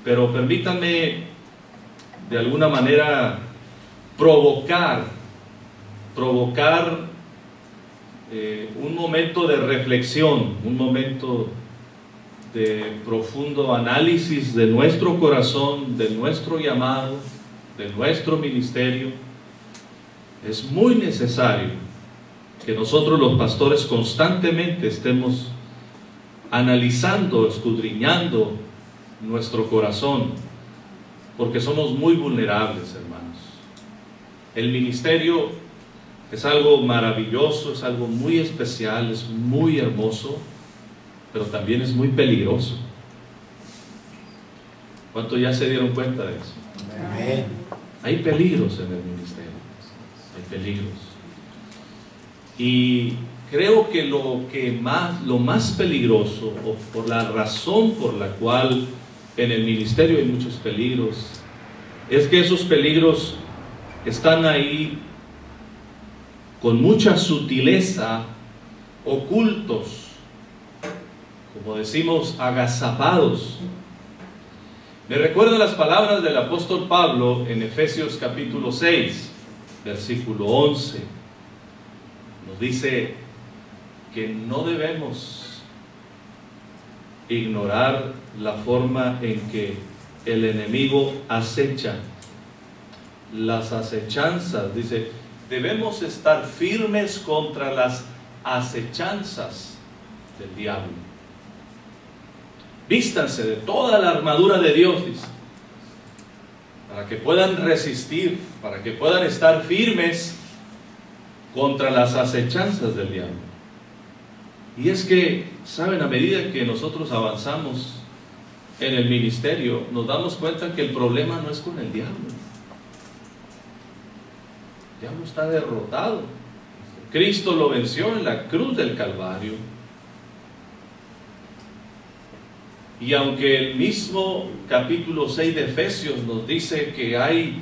pero permítanme de alguna manera provocar un momento de reflexión, un momento de profundo análisis de nuestro corazón, de nuestro llamado, de nuestro ministerio. Es muy necesario que nosotros los pastores constantemente estemos analizando, escudriñando nuestro corazón, porque somos muy vulnerables, hermanos. El ministerio es algo maravilloso, es algo muy especial, es muy hermoso, pero también es muy peligroso. ¿Cuántos ya se dieron cuenta de eso? Amén. Hay peligros en el ministerio, hay peligros. Y creo que lo más peligroso, o por la razón por la cual en el ministerio hay muchos peligros, es que esos peligros están ahí con mucha sutileza, ocultos, como decimos, agazapados. Me recuerdan las palabras del apóstol Pablo en Efesios capítulo 6, versículo 11. Nos dice que no debemos ignorar la forma en que el enemigo acecha, las acechanzas. Dice, debemos estar firmes contra las acechanzas del diablo. Vístanse de toda la armadura de Dios, dice, para que puedan resistir, para que puedan estar firmes contra las acechanzas del diablo. Y es que, ¿saben? A medida que nosotros avanzamos en el ministerio, nos damos cuenta que el problema no es con el diablo. El diablo está derrotado. Cristo lo venció en la cruz del Calvario. Y aunque el mismo capítulo 6 de Efesios nos dice que hay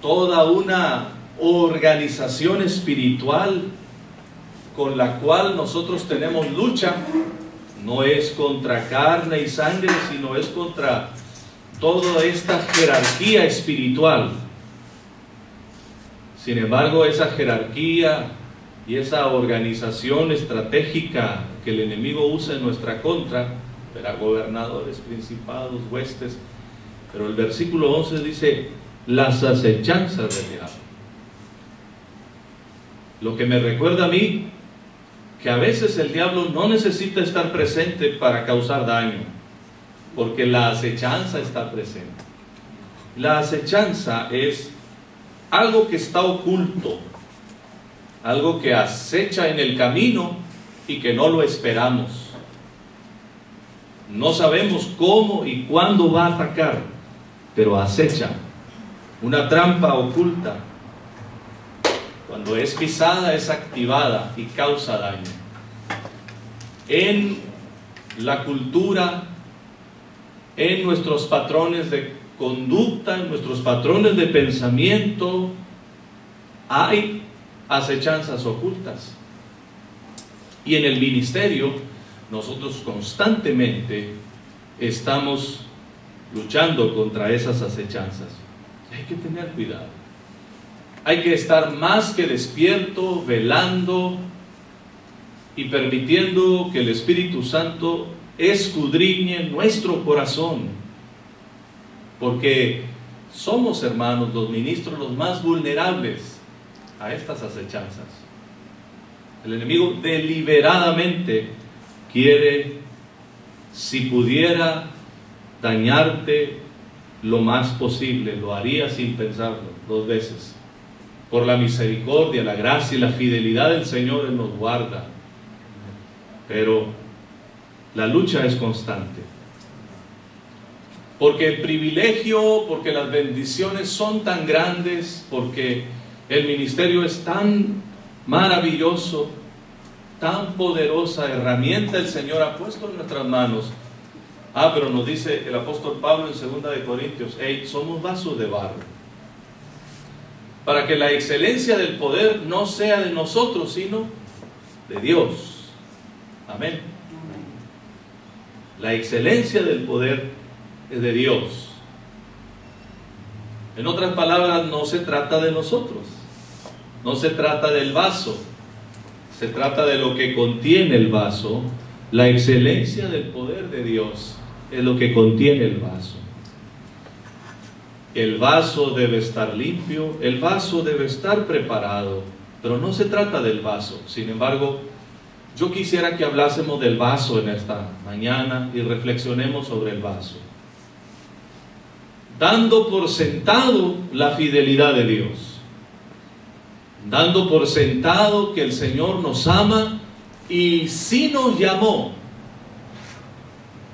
toda una organización espiritual con la cual nosotros tenemos lucha, no es contra carne y sangre, sino es contra toda esta jerarquía espiritual. Sin embargo, esa jerarquía y esa organización estratégica que el enemigo usa en nuestra contra, verá, gobernadores, principados, huestes, pero el versículo 11 dice las acechanzas del diablo. Lo que me recuerda a mí que a veces el diablo no necesita estar presente para causar daño, porque la acechanza está presente. La acechanza es algo que está oculto, algo que acecha en el camino y que no lo esperamos. No sabemos cómo y cuándo va a atacar, pero acecha. Una trampa oculta, cuando es pisada, es activada y causa daño. En la cultura, en nuestros patrones de conducta, en nuestros patrones de pensamiento, hay acechanzas ocultas. Y en el ministerio, nosotros constantemente estamos luchando contra esas acechanzas. Hay que tener cuidado. Hay que estar más que despierto, velando y permitiendo que el Espíritu Santo escudriñe nuestro corazón. Porque somos, hermanos, los ministros los más vulnerables a estas acechanzas. El enemigo deliberadamente quiere, si pudiera, dañarte lo más posible. Lo haría sin pensarlo, 2 veces. Por la misericordia, la gracia y la fidelidad del Señor, Él nos guarda. Pero la lucha es constante. Porque el privilegio, porque las bendiciones son tan grandes, porque el ministerio es tan maravilloso, tan poderosa herramienta el Señor ha puesto en nuestras manos. Pero nos dice el apóstol Pablo en 2 de Corintios, somos vasos de barro, para que la excelencia del poder no sea de nosotros, sino de Dios. Amén. La excelencia del poder es de Dios. En otras palabras, no se trata de nosotros, no se trata del vaso, se trata de lo que contiene el vaso. La excelencia del poder de Dios es lo que contiene el vaso. El vaso debe estar limpio, el vaso debe estar preparado, pero no se trata del vaso. Sin embargo, yo quisiera que hablásemos del vaso en esta mañana y reflexionemos sobre el vaso, dando por sentado la fidelidad de Dios, dando por sentado que el Señor nos ama y sí nos llamó.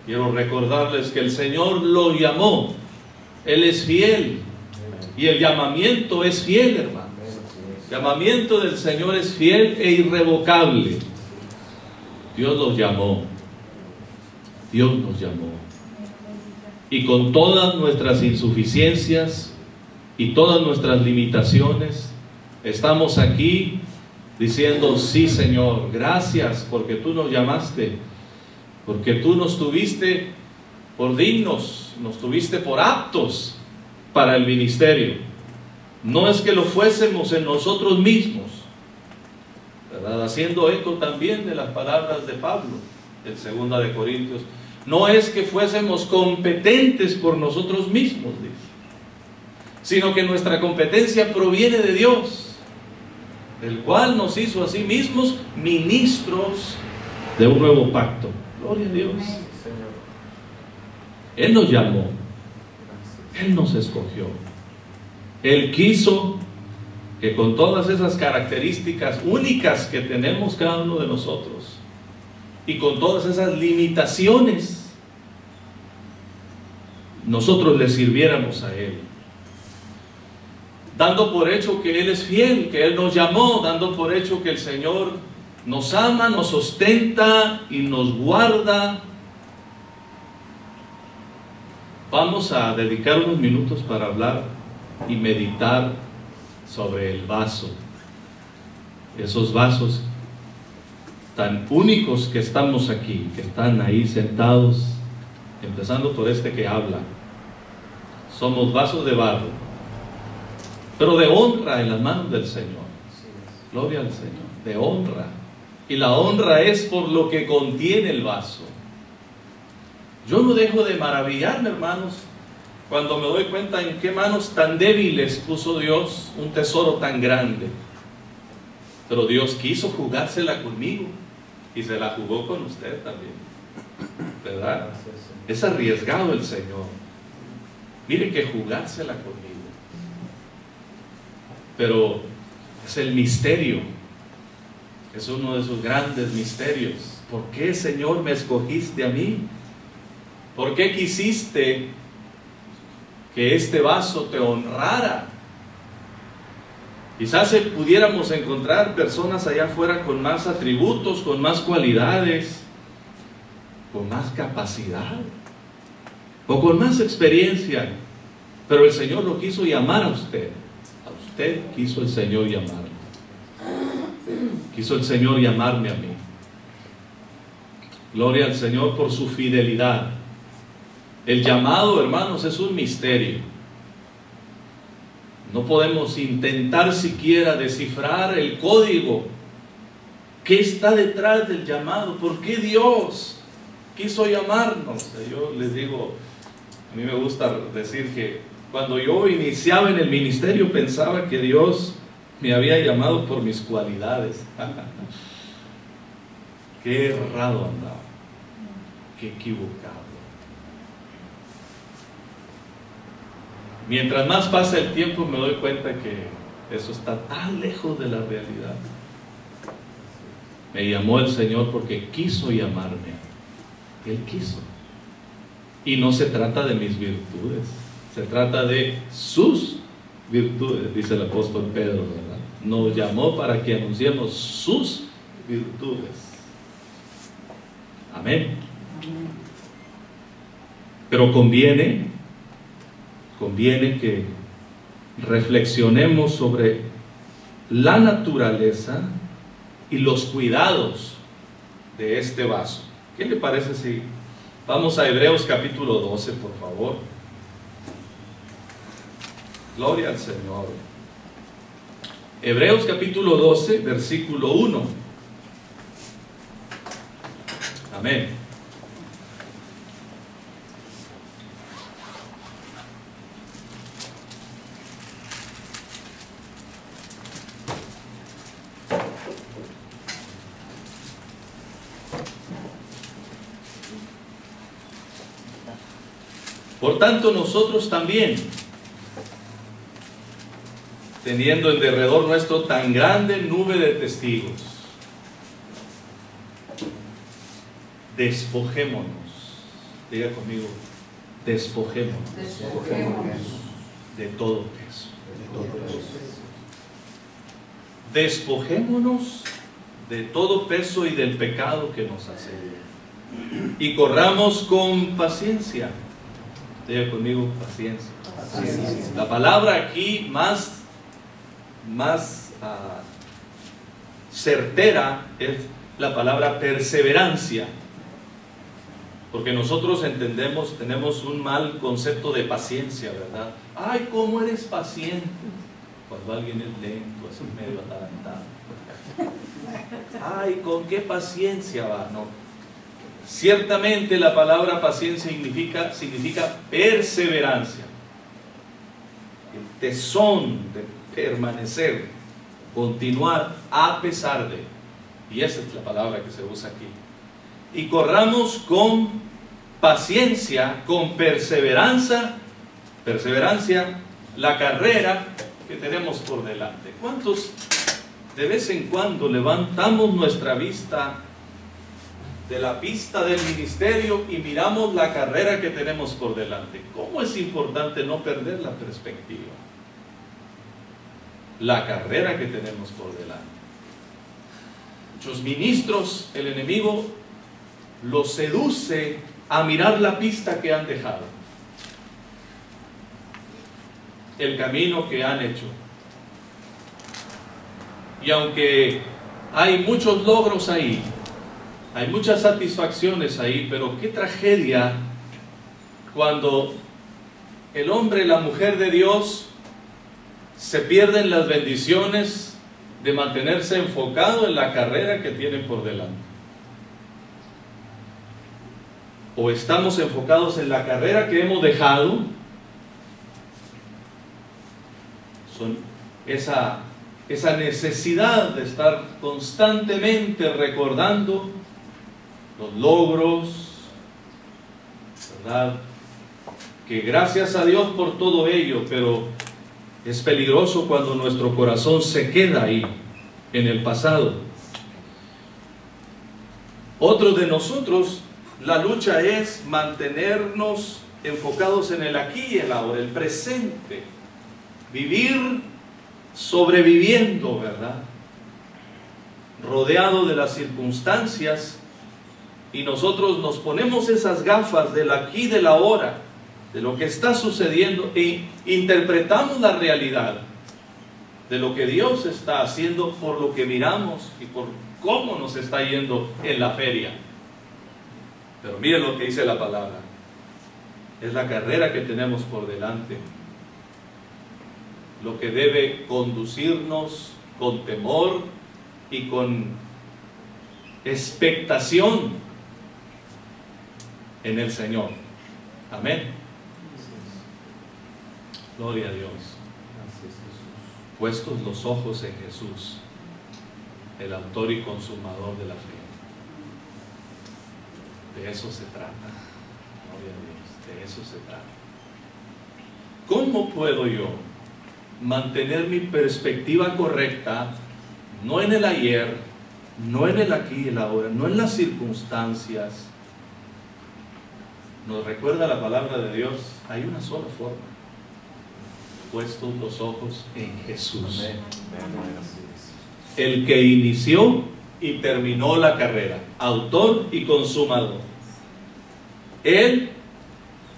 Quiero recordarles que el Señor lo llamó. Él es fiel y el llamamiento es fiel, hermanos. El llamamiento del Señor es fiel e irrevocable. Dios los llamó. Dios nos llamó. Y con todas nuestras insuficiencias y todas nuestras limitaciones, estamos aquí diciendo: sí, Señor, gracias porque tú nos llamaste, porque tú nos tuviste por dignos, nos tuviste por aptos para el ministerio. No es que lo fuésemos en nosotros mismos, ¿verdad? Haciendo eco también de las palabras de Pablo en 2 de Corintios. No es que fuésemos competentes por nosotros mismos, dice, sino que nuestra competencia proviene de Dios, el cual nos hizo a sí mismos ministros de un nuevo pacto. Gloria a Dios. Él nos llamó, Él nos escogió, Él quiso que con todas esas características únicas que tenemos cada uno de nosotros y con todas esas limitaciones, nosotros le sirviéramos a Él, dando por hecho que Él es fiel, que Él nos llamó, dando por hecho que el Señor nos ama, nos sustenta y nos guarda. Vamos a dedicar unos minutos para hablar y meditar sobre el vaso. Esos vasos tan únicos que estamos aquí, que están ahí sentados, empezando por este que habla. Somos vasos de barro, pero de honra en las manos del Señor. Gloria al Señor, de honra. Y la honra es por lo que contiene el vaso. Yo no dejo de maravillarme, hermanos, cuando me doy cuenta en qué manos tan débiles puso Dios un tesoro tan grande. Pero Dios quiso jugársela conmigo y se la jugó con usted también, ¿verdad? Es arriesgado el Señor. Mire que jugársela conmigo. Pero es el misterio. Es uno de esos grandes misterios. ¿Por qué, Señor, me escogiste a mí? ¿Por qué quisiste que este vaso te honrara? Quizás pudiéramos encontrar personas allá afuera con más atributos, con más cualidades, con más capacidad o con más experiencia, pero el Señor lo quiso llamar a usted. A usted quiso el Señor llamarme. Quiso el Señor llamarme a mí. Gloria al Señor por su fidelidad. El llamado, hermanos, es un misterio. No podemos intentar siquiera descifrar el código. ¿Qué está detrás del llamado? ¿Por qué Dios quiso llamarnos? Yo les digo, a mí me gusta decir que cuando yo iniciaba en el ministerio pensaba que Dios me había llamado por mis cualidades. Qué errado andaba, qué equivocado. Mientras más pasa el tiempo me doy cuenta que eso está tan lejos de la realidad. Me llamó el Señor porque quiso llamarme. Él quiso. Y no se trata de mis virtudes, se trata de sus virtudes, dice el apóstol Pedro, ¿verdad? Nos llamó para que anunciemos sus virtudes. Amén. Pero conviene que reflexionemos sobre la naturaleza y los cuidados de este vaso. ¿Qué le parece si Vamos a Hebreos capítulo 12, por favor. Gloria al Señor. Hebreos capítulo 12, versículo 1. Amén. Por tanto, nosotros también, teniendo en derredor nuestro tan grande nube de testigos, despojémonos. Diga conmigo, despojémonos de todo peso. Despojémonos de todo peso y del pecado que nos asedia, y corramos con paciencia. Diga conmigo, paciencia. La palabra aquí más certera es la palabra perseverancia, porque nosotros tenemos un mal concepto de paciencia, ¿verdad? Ay, ¿cómo eres paciente? Cuando alguien es lento, así medio atarantado. Ay, ¿con qué paciencia va? No. Ciertamente la palabra paciencia significa perseverancia, el tesón de permanecer, continuar a pesar de, y esa es la palabra que se usa aquí. Y corramos con paciencia, con perseverancia, la carrera que tenemos por delante. ¿Cuántos de vez en cuando levantamos nuestra vista de la pista del ministerio y miramos la carrera que tenemos por delante? ¿Cómo es importante no perder la perspectiva? La carrera que tenemos por delante. Muchos ministros, el enemigo los seduce a mirar la pista que han dejado, el camino que han hecho. Y aunque hay muchos logros ahí, hay muchas satisfacciones ahí, pero qué tragedia cuando el hombre y la mujer de Dios se pierden las bendiciones de mantenerse enfocado en la carrera que tienen por delante. O estamos enfocados en la carrera que hemos dejado, son esa necesidad de estar constantemente recordando los logros, ¿verdad? Que gracias a Dios por todo ello, pero es peligroso cuando nuestro corazón se queda ahí, en el pasado. Otros de nosotros, la lucha es mantenernos enfocados en el aquí y el ahora, el presente, vivir sobreviviendo, ¿verdad? Rodeado de las circunstancias, y nosotros nos ponemos esas gafas del aquí y del ahora, de lo que está sucediendo, e interpretamos la realidad de lo que Dios está haciendo por lo que miramos y por cómo nos está yendo en la feria. Pero miren lo que dice la palabra. Es la carrera que tenemos por delante lo que debe conducirnos con temor y con expectación en el Señor. Amén. Gloria a Dios. Puestos los ojos en Jesús, el autor y consumador de la fe. De eso se trata. Gloria a Dios. De eso se trata. ¿Cómo puedo yo mantener mi perspectiva correcta, no en el ayer, no en el aquí y el ahora, no en las circunstancias? Nos recuerda la palabra de Dios, hay una sola forma: puestos los ojos en Jesús. Amén. El que inició y terminó la carrera, autor y consumador. Él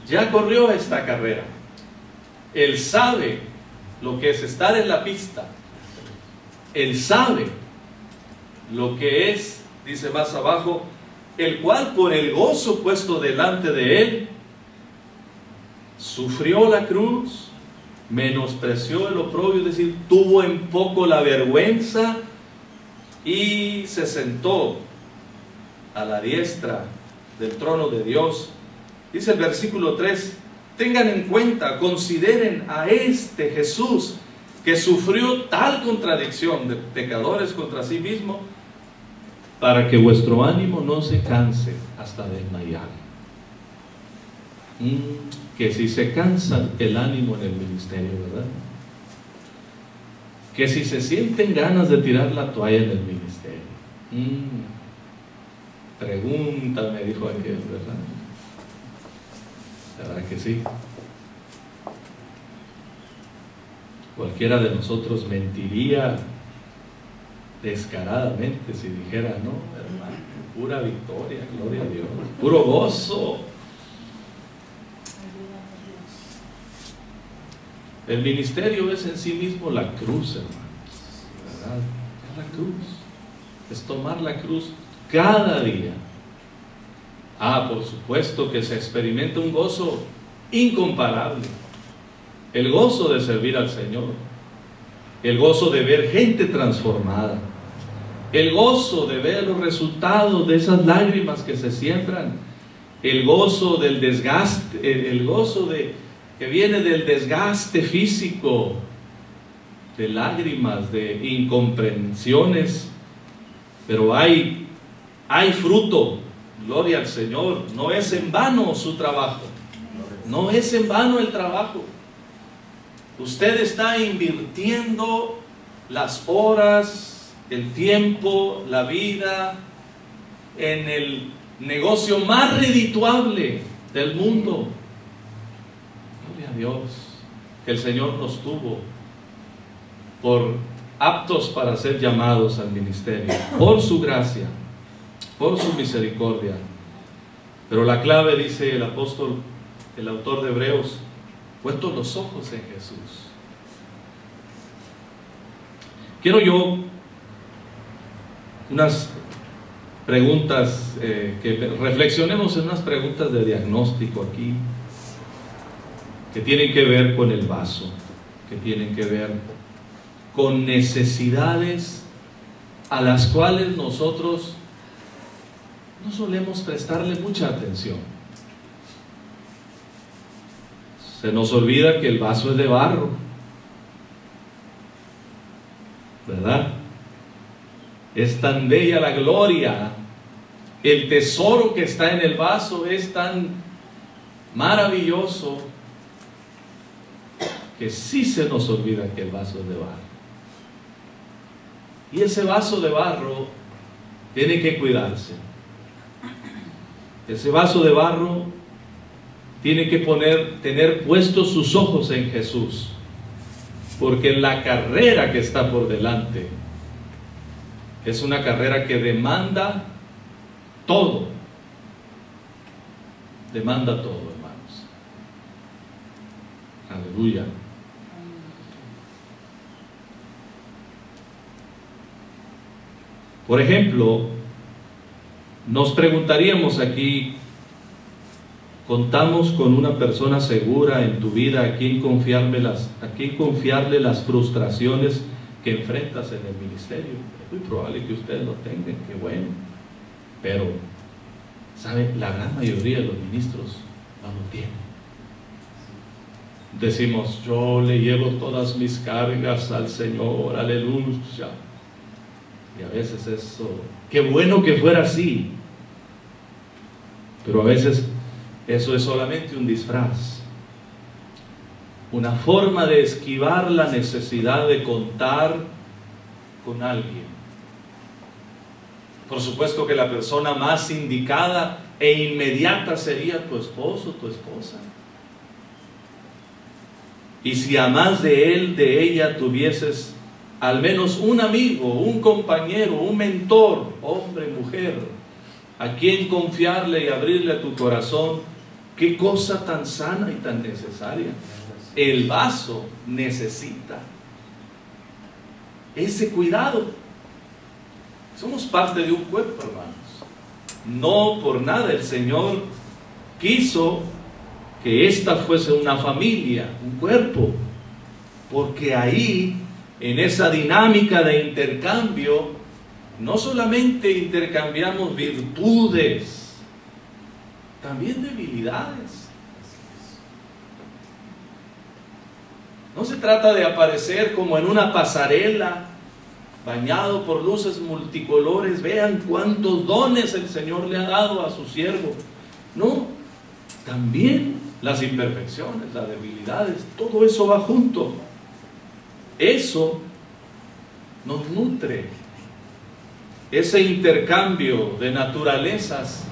ya corrió esta carrera. Él sabe lo que es estar en la pista. Él sabe lo que es, dice más abajo, el cual por el gozo puesto delante de él, sufrió la cruz, menospreció el oprobio, es decir, tuvo en poco la vergüenza, y se sentó a la diestra del trono de Dios. Dice el versículo 3, tengan en cuenta, consideren a este Jesús, que sufrió tal contradicción de pecadores contra sí mismo, para que vuestro ánimo no se canse hasta desmayar. Que si se cansa el ánimo en el ministerio, ¿verdad? Que si se sienten ganas de tirar la toalla en el ministerio. Pregunta, me dijo aquel, ¿verdad? ¿Verdad que sí? Cualquiera de nosotros mentiría descaradamente si dijera, no, hermano, pura victoria, gloria a Dios, puro gozo. El ministerio es en sí mismo la cruz, hermanos, ¿verdad? Es la cruz, es tomar la cruz cada día. Por supuesto que se experimenta un gozo incomparable, el gozo de servir al Señor, el gozo de ver gente transformada, el gozo de ver los resultados de esas lágrimas que se siembran, el gozo del desgaste, el gozo que viene del desgaste físico, de lágrimas, de incomprensiones, pero hay fruto, gloria al Señor. No es en vano su trabajo, no es en vano el trabajo. Usted está invirtiendo las horas, el tiempo, la vida en el negocio más redituable del mundo. Gloria a Dios, que el Señor nos tuvo por aptos para ser llamados al ministerio, por su gracia, por su misericordia. Pero la clave, dice el apóstol, el autor de Hebreos, puestos los ojos en Jesús. Quiero yo unas preguntas, que reflexionemos en unas preguntas de diagnóstico aquí, que tienen que ver con el vaso, que tienen que ver con necesidades a las cuales nosotros no solemos prestarle mucha atención. Se nos olvida que el vaso es de barro, ¿verdad? Es tan bella la gloria, el tesoro que está en el vaso es tan maravilloso, que sí se nos olvida que el vaso es de barro. Y ese vaso de barro tiene que cuidarse. Ese vaso de barro tiene que tener puestos sus ojos en Jesús, porque la carrera que está por delante es una carrera que demanda todo. Demanda todo, hermanos. Aleluya. Por ejemplo, nos preguntaríamos aquí, ¿contamos con una persona segura en tu vida a quien confiarle las frustraciones que enfrentas en el ministerio? Es muy probable que ustedes lo tengan, qué bueno. Pero, ¿sabe? La gran mayoría de los ministros no lo tienen. Decimos, yo le llevo todas mis cargas al Señor, aleluya. Y a veces eso, qué bueno que fuera así, pero a veces eso es solamente un disfraz, una forma de esquivar la necesidad de contar con alguien. Por supuesto que la persona más indicada e inmediata sería tu esposo, tu esposa. Y si a más de él, de ella, tuvieses al menos un amigo, un compañero, un mentor, hombre, mujer, a quien confiarle y abrirle a tu corazón, qué cosa tan sana y tan necesaria. El vaso necesita ese cuidado. Somos parte de un cuerpo, hermanos. No por nada el Señor quiso que esta fuese una familia, un cuerpo, porque ahí, en esa dinámica de intercambio, no solamente intercambiamos virtudes, también debilidades. No se trata de aparecer como en una pasarela, bañado por luces multicolores. Vean cuántos dones el Señor le ha dado a su siervo. No, también las imperfecciones, las debilidades, todo eso va junto. Eso nos nutre. Ese intercambio de naturalezas,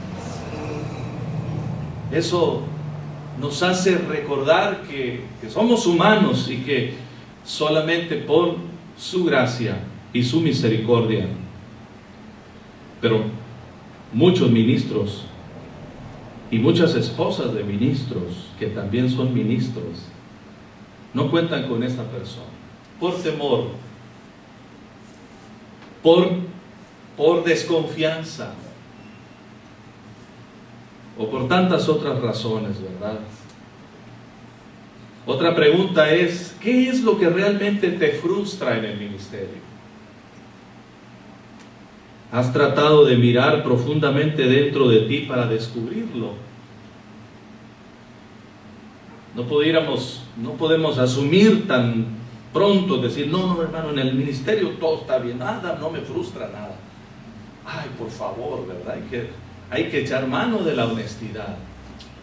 eso nos hace recordar que somos humanos y que solamente por su gracia y su misericordia. Pero muchos ministros y muchas esposas de ministros que también son ministros no cuentan con esta persona por temor, por desconfianza o por tantas otras razones, ¿verdad? Otra pregunta es, ¿qué es lo que realmente te frustra en el ministerio? ¿Has tratado de mirar profundamente dentro de ti para descubrirlo? No podemos asumir tan pronto, decir, no, hermano, en el ministerio todo está bien, nada, no me frustra nada. Ay, por favor, ¿verdad? Hay que echar mano de la honestidad.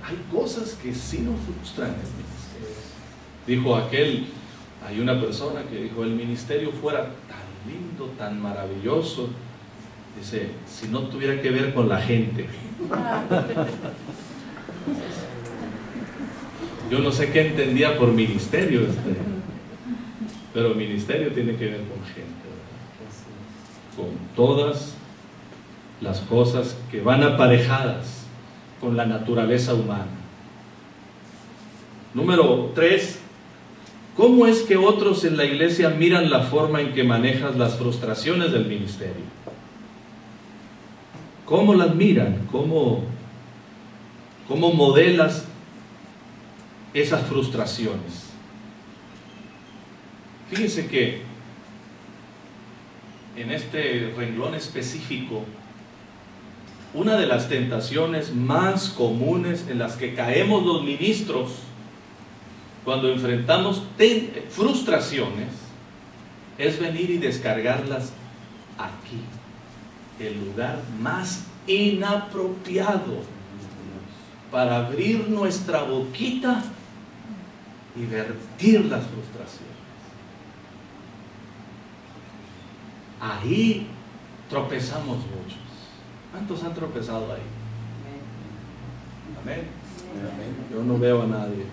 Hay cosas que sí nos frustran en el ministerio. Hay una persona que dijo, el ministerio fuera tan lindo, tan maravilloso, dice, si no tuviera que ver con la gente. Yo no sé qué entendía por ministerio, pero ministerio tiene que ver con gente, ¿verdad? Con todas las cosas que van aparejadas con la naturaleza humana. Número 3, ¿cómo es que otros en la iglesia miran la forma en que manejas las frustraciones del ministerio? ¿Cómo las miran? ¿Cómo modelas esas frustraciones? Fíjense que en este renglón específico, una de las tentaciones más comunes en las que caemos los ministros cuando enfrentamos frustraciones es venir y descargarlas aquí, el lugar más inapropiado para abrir nuestra boquita y vertir las frustraciones. Ahí tropezamos muchos. ¿Cuántos han tropezado ahí? Amén. Amén. Yo no veo a nadie.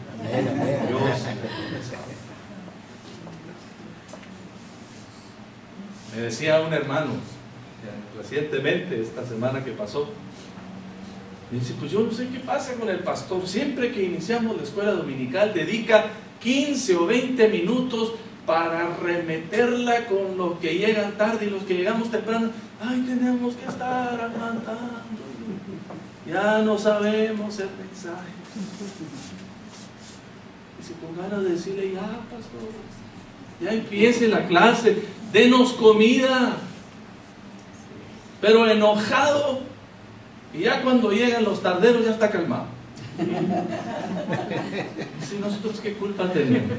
Yo sí he tropezado. Me decía un hermano recientemente, esta semana que pasó, dice, pues yo no sé qué pasa con el pastor, siempre que iniciamos la escuela dominical dedica 15 o 20 minutos para remeterla con los que llegan tarde y los que llegamos temprano. Ay, tenemos que estar aguantando, ya no sabemos el mensaje. Dice, con ganas de decirle, ya pastor, ya empiece la clase, denos comida, pero enojado, y ya cuando llegan los tarderos ya está calmado. Si nosotros qué culpa tenemos,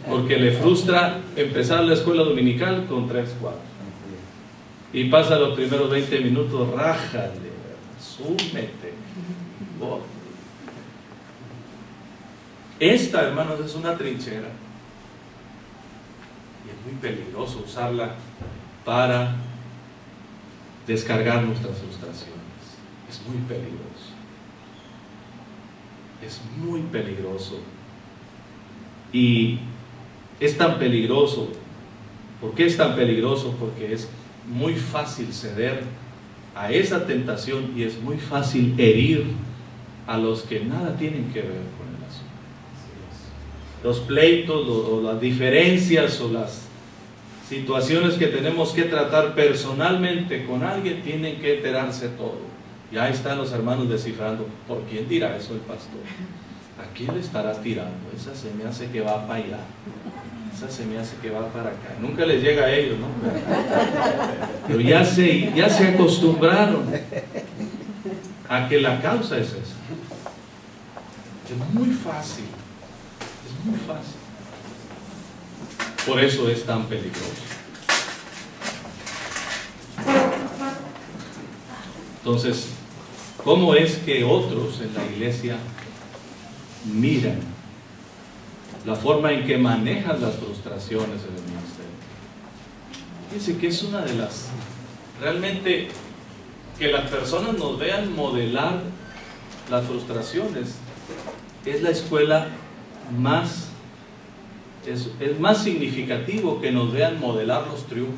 porque le frustra empezar la escuela dominical con 3, 4 y pasa los primeros 20 minutos, rájale, súmete. Oh. Esta, hermanos, es una trinchera y es muy peligroso usarla para descargar nuestras frustraciones. Es muy peligroso. Es muy peligroso. Y es tan peligroso. ¿Por qué es tan peligroso? Porque es muy fácil ceder a esa tentación y es muy fácil herir a los que nada tienen que ver con el asunto. Los pleitos o las diferencias o las situaciones que tenemos que tratar personalmente con alguien, tienen que enterarse todo. Ya están los hermanos descifrando, ¿por quién dirá eso el pastor? ¿A quién le estará tirando? Esa se me hace que va para allá, esa se me hace que va para acá. Nunca les llega a ellos, ¿no? Pero ya se acostumbraron a que la causa es esa. Es muy fácil, es muy fácil. Por eso es tan peligroso. Entonces, ¿cómo es que otros en la iglesia miran la forma en que manejan las frustraciones en el ministerio? Fíjense que es una de las, realmente, que las personas nos vean modelar las frustraciones, es la escuela más, es más significativo que nos vean modelar los triunfos.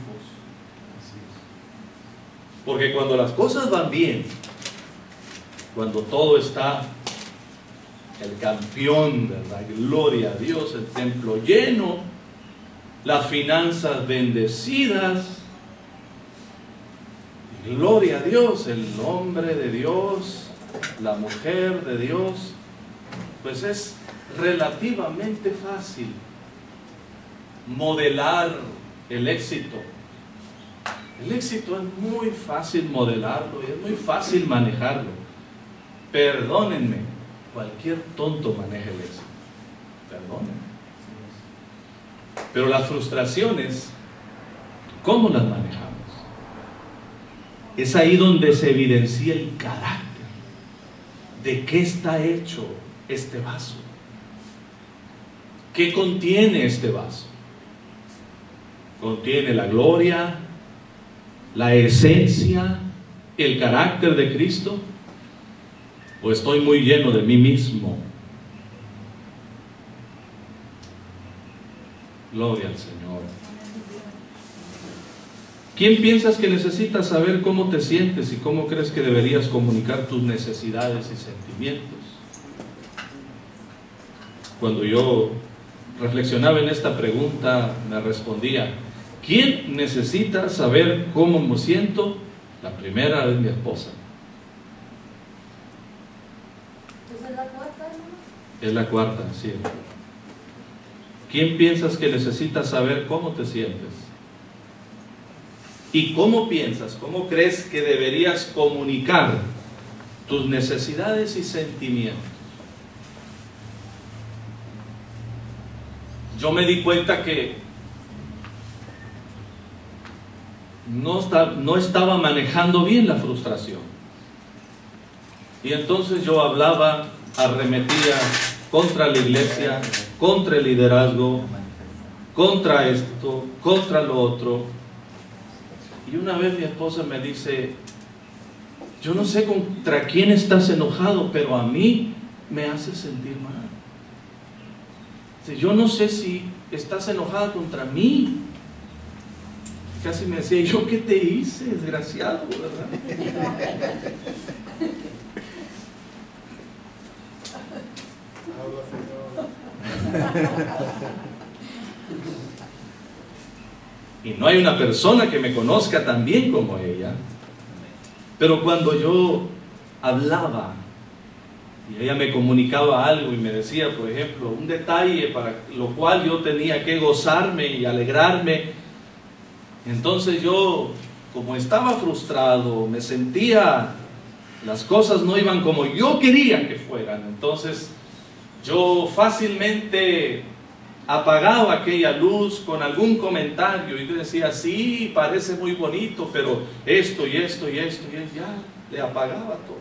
Porque cuando las cosas van bien, cuando todo está, el campeón, ¿verdad? Gloria a Dios, el templo lleno, las finanzas bendecidas, gloria a Dios, el hombre de Dios, la mujer de Dios, pues es relativamente fácil modelar el éxito. El éxito es muy fácil modelarlo y es muy fácil manejarlo. Perdónenme, cualquier tonto maneja el éxito. Perdónenme. Pero las frustraciones, ¿cómo las manejamos? Es ahí donde se evidencia el carácter. ¿De qué está hecho este vaso? ¿Qué contiene este vaso? ¿Contiene la gloria, la esencia, el carácter de Cristo? ¿O estoy muy lleno de mí mismo? Gloria al Señor. ¿Quién piensas que necesitas saber cómo te sientes y cómo crees que deberías comunicar tus necesidades y sentimientos? Cuando yo reflexionaba en esta pregunta, me respondía, ¿quién necesita saber cómo me siento? La primera es mi esposa. ¿Es la cuarta, hermano? Es la cuarta, sí. ¿Quién piensas que necesita saber cómo te sientes? ¿Y cómo piensas, cómo crees que deberías comunicar tus necesidades y sentimientos? Yo me di cuenta que no estaba manejando bien la frustración. Y entonces yo hablaba, arremetía contra la iglesia, contra el liderazgo, contra esto, contra lo otro. Y una vez mi esposa me dice, yo no sé contra quién estás enojado, pero a mí me hace sentir mal. Yo no sé si estás enojada contra mí. Casi me decía, ¿yo qué te hice, desgraciado, verdad? Y no hay una persona que me conozca tan bien como ella. Pero cuando yo hablaba y ella me comunicaba algo y me decía, por ejemplo, un detalle para lo cual yo tenía que gozarme y alegrarme, entonces yo, como estaba frustrado, me sentía, las cosas no iban como yo quería que fueran, entonces yo fácilmente apagaba aquella luz con algún comentario y decía, sí, parece muy bonito, pero esto y esto y esto, y ya le apagaba todo.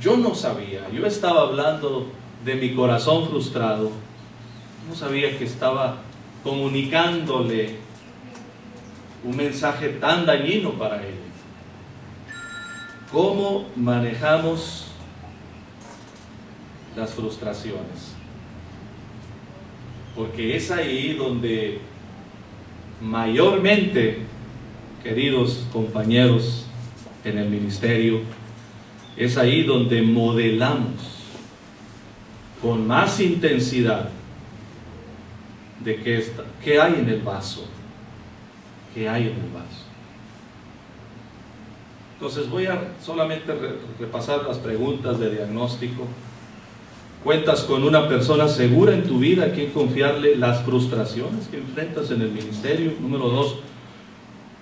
Yo no sabía, yo estaba hablando de mi corazón frustrado, no sabía que estaba comunicándole un mensaje tan dañino para ella. ¿Cómo manejamos las frustraciones? Porque es ahí donde mayormente, queridos compañeros en el ministerio, es ahí donde modelamos con más intensidad de qué hay en el vaso. ¿Qué hay en el vaso? Entonces voy a solamente repasar las preguntas de diagnóstico. ¿Cuentas con una persona segura en tu vida a quien confiarle las frustraciones que enfrentas en el ministerio? Número 2,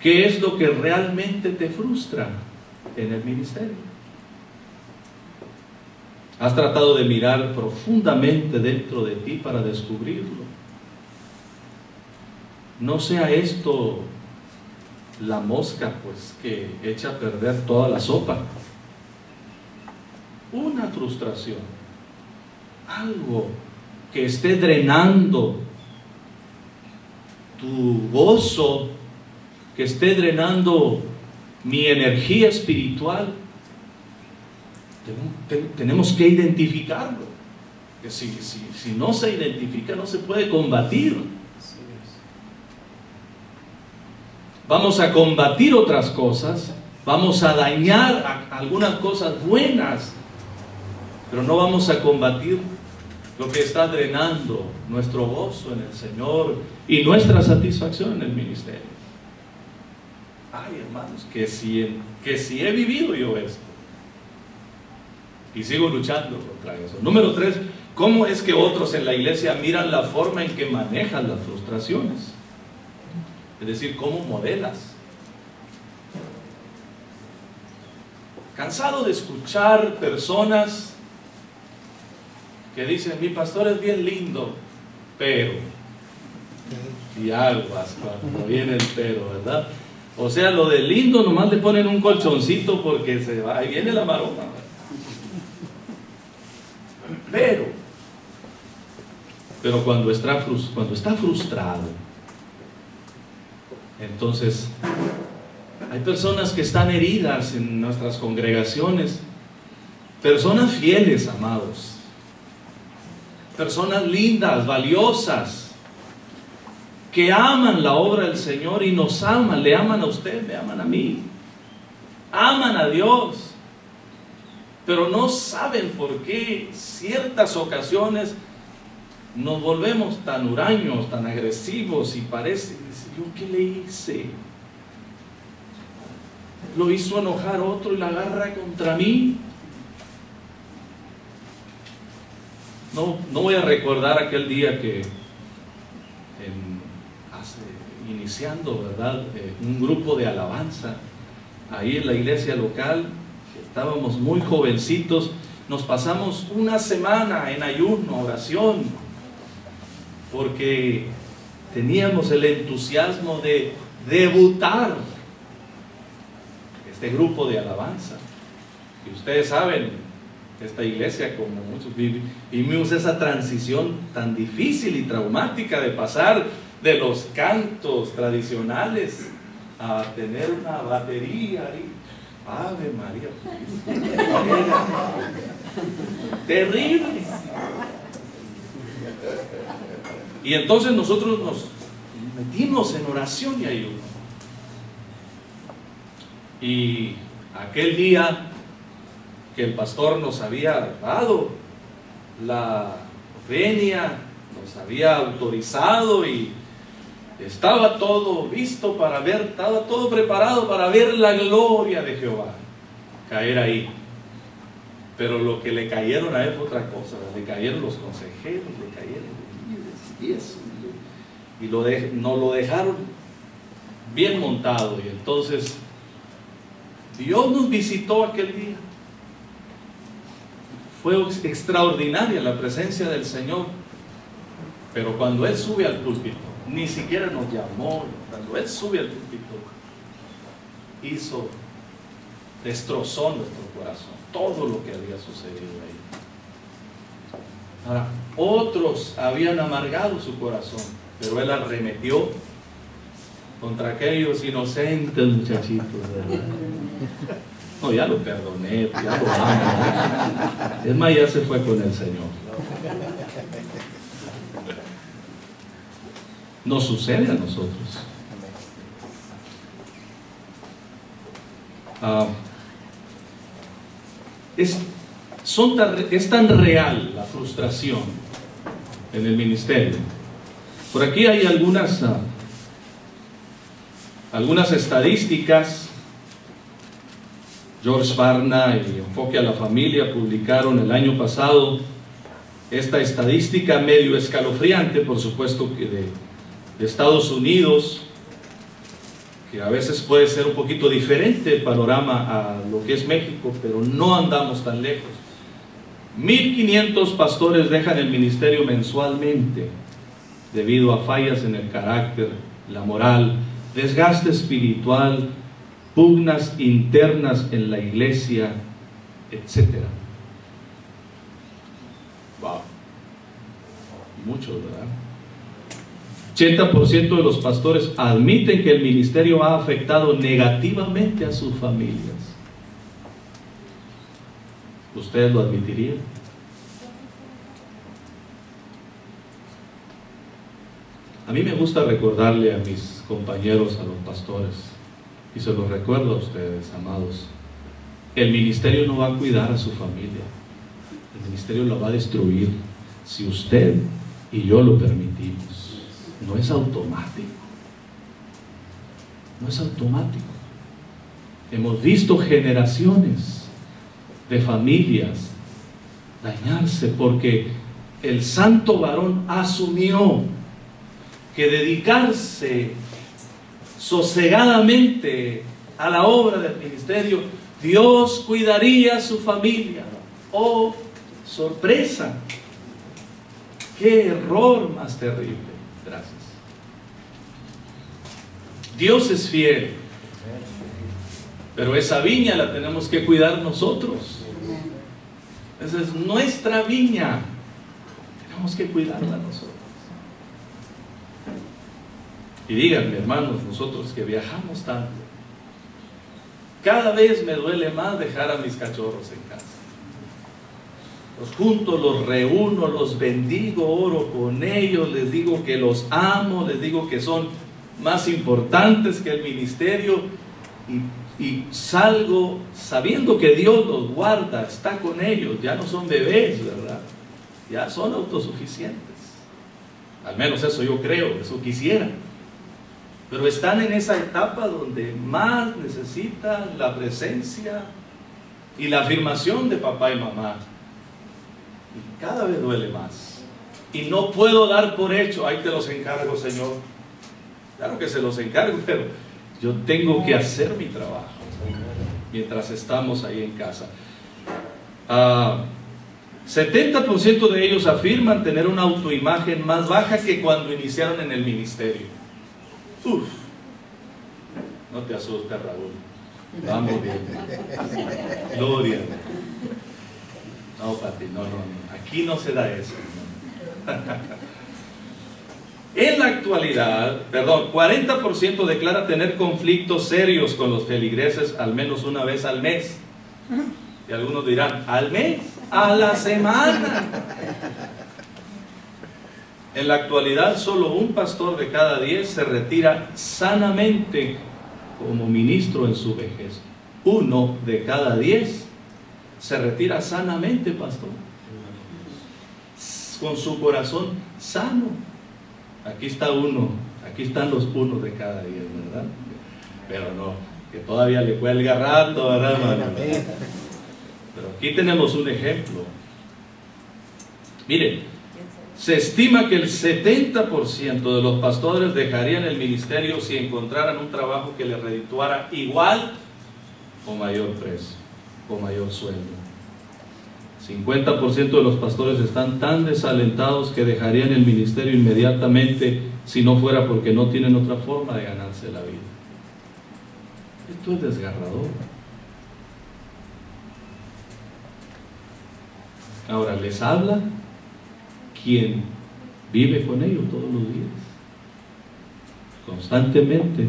¿qué es lo que realmente te frustra en el ministerio? ¿Has tratado de mirar profundamente dentro de ti para descubrirlo? No sea esto la mosca, pues, que echa a perder toda la sopa. Una frustración, algo que esté drenando tu gozo, que esté drenando mi energía espiritual. Tenemos que identificarlo. Que si no se identifica, no se puede combatir. Vamos a combatir otras cosas, vamos a dañar algunas cosas buenas, pero no vamos a combatir lo que está drenando nuestro gozo en el Señor y nuestra satisfacción en el ministerio. Ay, hermanos, que si he vivido yo esto y sigo luchando contra eso. Número 3, ¿cómo es que otros en la iglesia miran la forma en que manejan las frustraciones? Es decir, ¿cómo modelas? Cansado de escuchar personas que dicen, mi pastor es bien lindo, pero, y aguas cuando viene el pero, ¿verdad? O sea, lo de lindo nomás le ponen un colchoncito porque se va, ahí viene la maroma. Pero cuando está frustrado, entonces hay personas que están heridas en nuestras congregaciones, personas fieles, amados, personas lindas, valiosas, que aman la obra del Señor y nos aman, le aman a usted, me aman a mí, aman a Dios, pero no saben por qué ciertas ocasiones nos volvemos tan huraños, tan agresivos y parece, ¿yo qué le hice? Lo hizo enojar otro y la agarra contra mí. No voy a recordar aquel día que iniciando, ¿verdad? Un grupo de alabanza ahí en la iglesia local, estábamos muy jovencitos, nos pasamos una semana en ayuno, oración, porque teníamos el entusiasmo de debutar este grupo de alabanza. Y ustedes saben, esta iglesia, como muchos vivimos esa transición tan difícil y traumática de pasar de los cantos tradicionales a tener una batería ahí. Ave María. Terrible. Y entonces nosotros nos metimos en oración y ayuno. Y aquel día que el pastor nos había dado la venia, nos había autorizado y estaba todo listo para ver, estaba todo preparado para ver la gloria de Jehová caer ahí. Pero lo que le cayeron a él fue otra cosa, le cayeron los consejeros, le cayeron los líderes y eso, y nos lo dejaron bien montado. Y entonces Dios nos visitó aquel día. Fue extraordinaria la presencia del Señor, pero cuando Él sube al púlpito, ni siquiera nos llamó. Cuando Él sube al púlpito, destrozó nuestro corazón, todo lo que había sucedido ahí. Ahora, otros habían amargado su corazón, pero Él arremetió contra aquellos inocentes muchachitos, ¿verdad? No, ya lo perdoné, ya lo amo. Es más, ya se fue con el Señor. Nos sucede a nosotros. Es tan real la frustración en el ministerio Por aquí hay algunas estadísticas. George Barna y Enfoque a la Familia publicaron el año pasado esta estadística medio escalofriante, por supuesto que de Estados Unidos, que a veces puede ser un poquito diferente el panorama a lo que es México, pero no andamos tan lejos. 1,500 pastores dejan el ministerio mensualmente debido a fallas en el carácter, la moral, desgaste espiritual, pugnas internas en la iglesia, etc. Wow, mucho, ¿verdad? 80% de los pastores admiten que el ministerio ha afectado negativamente a sus familias. ¿Ustedes lo admitirían? A mí me gusta recordarle a mis compañeros, a los pastores, y se los recuerdo a ustedes, amados, el ministerio no va a cuidar a su familia, el ministerio lo va a destruir si usted y yo lo permitimos. No es automático, no es automático. Hemos visto generaciones de familias dañarse porque el santo varón asumió que dedicarse sosegadamente a la obra del ministerio, Dios cuidaría a su familia. ¡Oh, sorpresa! ¡Qué error más terrible! Gracias. Dios es fiel, pero esa viña la tenemos que cuidar nosotros. Esa es nuestra viña, tenemos que cuidarla nosotros. Y díganme, hermanos, nosotros que viajamos tanto, cada vez me duele más dejar a mis cachorros en casa. Los junto, los reúno, los bendigo, oro con ellos, les digo que los amo, les digo que son más importantes que el ministerio, y salgo sabiendo que Dios los guarda, está con ellos, ya no son bebés, ¿verdad? Ya son autosuficientes. Al menos eso yo creo, eso quisiera. Pero están en esa etapa donde más necesitan la presencia y la afirmación de papá y mamá. Y cada vez duele más. Y no puedo dar por hecho, ahí te los encargo, Señor. Claro que se los encargo, pero yo tengo que hacer mi trabajo mientras estamos ahí en casa. 70% de ellos afirman tener una autoimagen más baja que cuando iniciaron en el ministerio. Uf, no te asustes, Raúl. Vamos bien. Gloria. No, papi, no. Aquí no se da eso. En la actualidad, 40% declara tener conflictos serios con los feligreses al menos una vez al mes. Y algunos dirán, ¿al mes? ¡A la semana! En la actualidad, solo un pastor de cada 10 se retira sanamente como ministro en su vejez. 1 de cada 10 se retira sanamente, pastor, con su corazón sano. Aquí está uno, aquí están los 1 de cada 10, ¿verdad? Pero no, que todavía le cuelga rato, ¿verdad, hermano? Pero aquí tenemos un ejemplo. Miren, se estima que el 70% de los pastores dejarían el ministerio si encontraran un trabajo que les redituara igual o mayor precio, o mayor sueldo. 50% de los pastores están tan desalentados que dejarían el ministerio inmediatamente si no fuera porque no tienen otra forma de ganarse la vida. Esto es desgarrador. Ahora, les habla quien vive con ellos todos los días. Constantemente,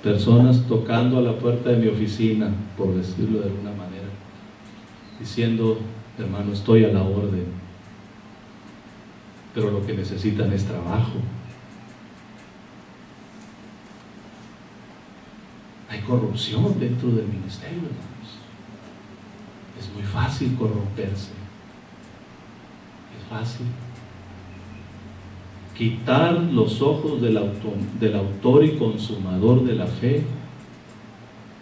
personas tocando a la puerta de mi oficina, por decirlo de alguna manera, diciendo, hermano, estoy a la orden, pero lo que necesitan es trabajo. Hay corrupción dentro del ministerio, hermanos. Es muy fácil corromperse. Es fácil. quitar los ojos del autor y consumador de la fe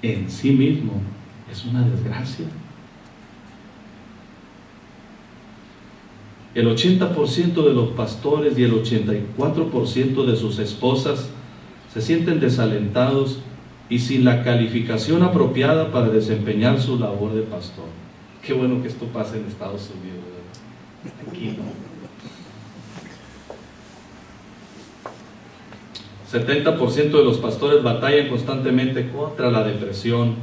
en sí mismo es una desgracia. El 80% de los pastores y el 84% de sus esposas se sienten desalentados y sin la calificación apropiada para desempeñar su labor de pastor. Qué bueno que esto pasa en Estados Unidos, ¿verdad? Aquí no. 70% de los pastores batallan constantemente contra la depresión.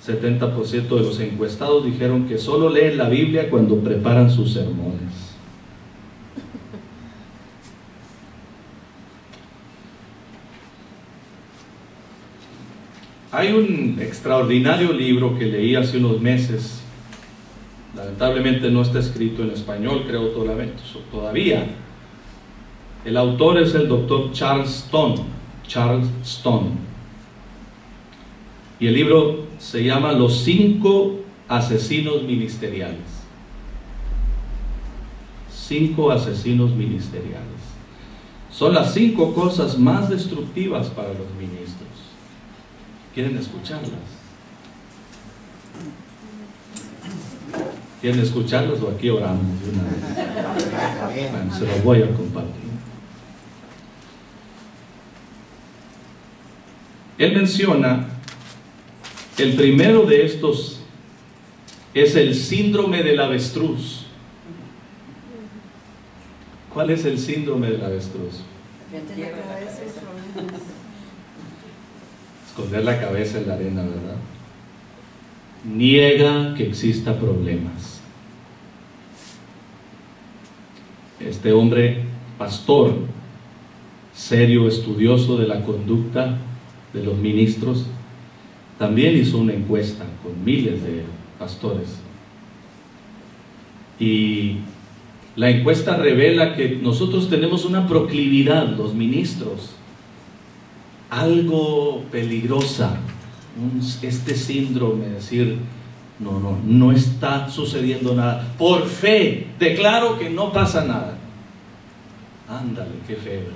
70% de los encuestados dijeron que solo leen la Biblia cuando preparan sus sermones. Hay un extraordinario libro que leí hace unos meses. Lamentablemente no está escrito en español, creo todavía. El autor es el doctor Charles Stone. Y el libro se llama Los 5 asesinos ministeriales. 5 asesinos ministeriales. Son las 5 cosas más destructivas para los ministros. ¿Quieren escucharlas? ¿Quieren escucharlas o aquí oramos de una vez? Bueno, se los voy a compartir. Él menciona, el primero de estos es el síndrome del avestruz. ¿Cuál es el síndrome del avestruz? Esconder la cabeza en la arena, ¿verdad? Niega que exista problemas. Este hombre, pastor, serio, estudioso de la conducta de los ministros, también hizo una encuesta con miles de pastores. Y la encuesta revela que nosotros tenemos una proclividad, los ministros, algo peligrosa, este síndrome de decir, no está sucediendo nada. Por fe, declaro que no pasa nada. Ándale, qué fe, ¿verdad?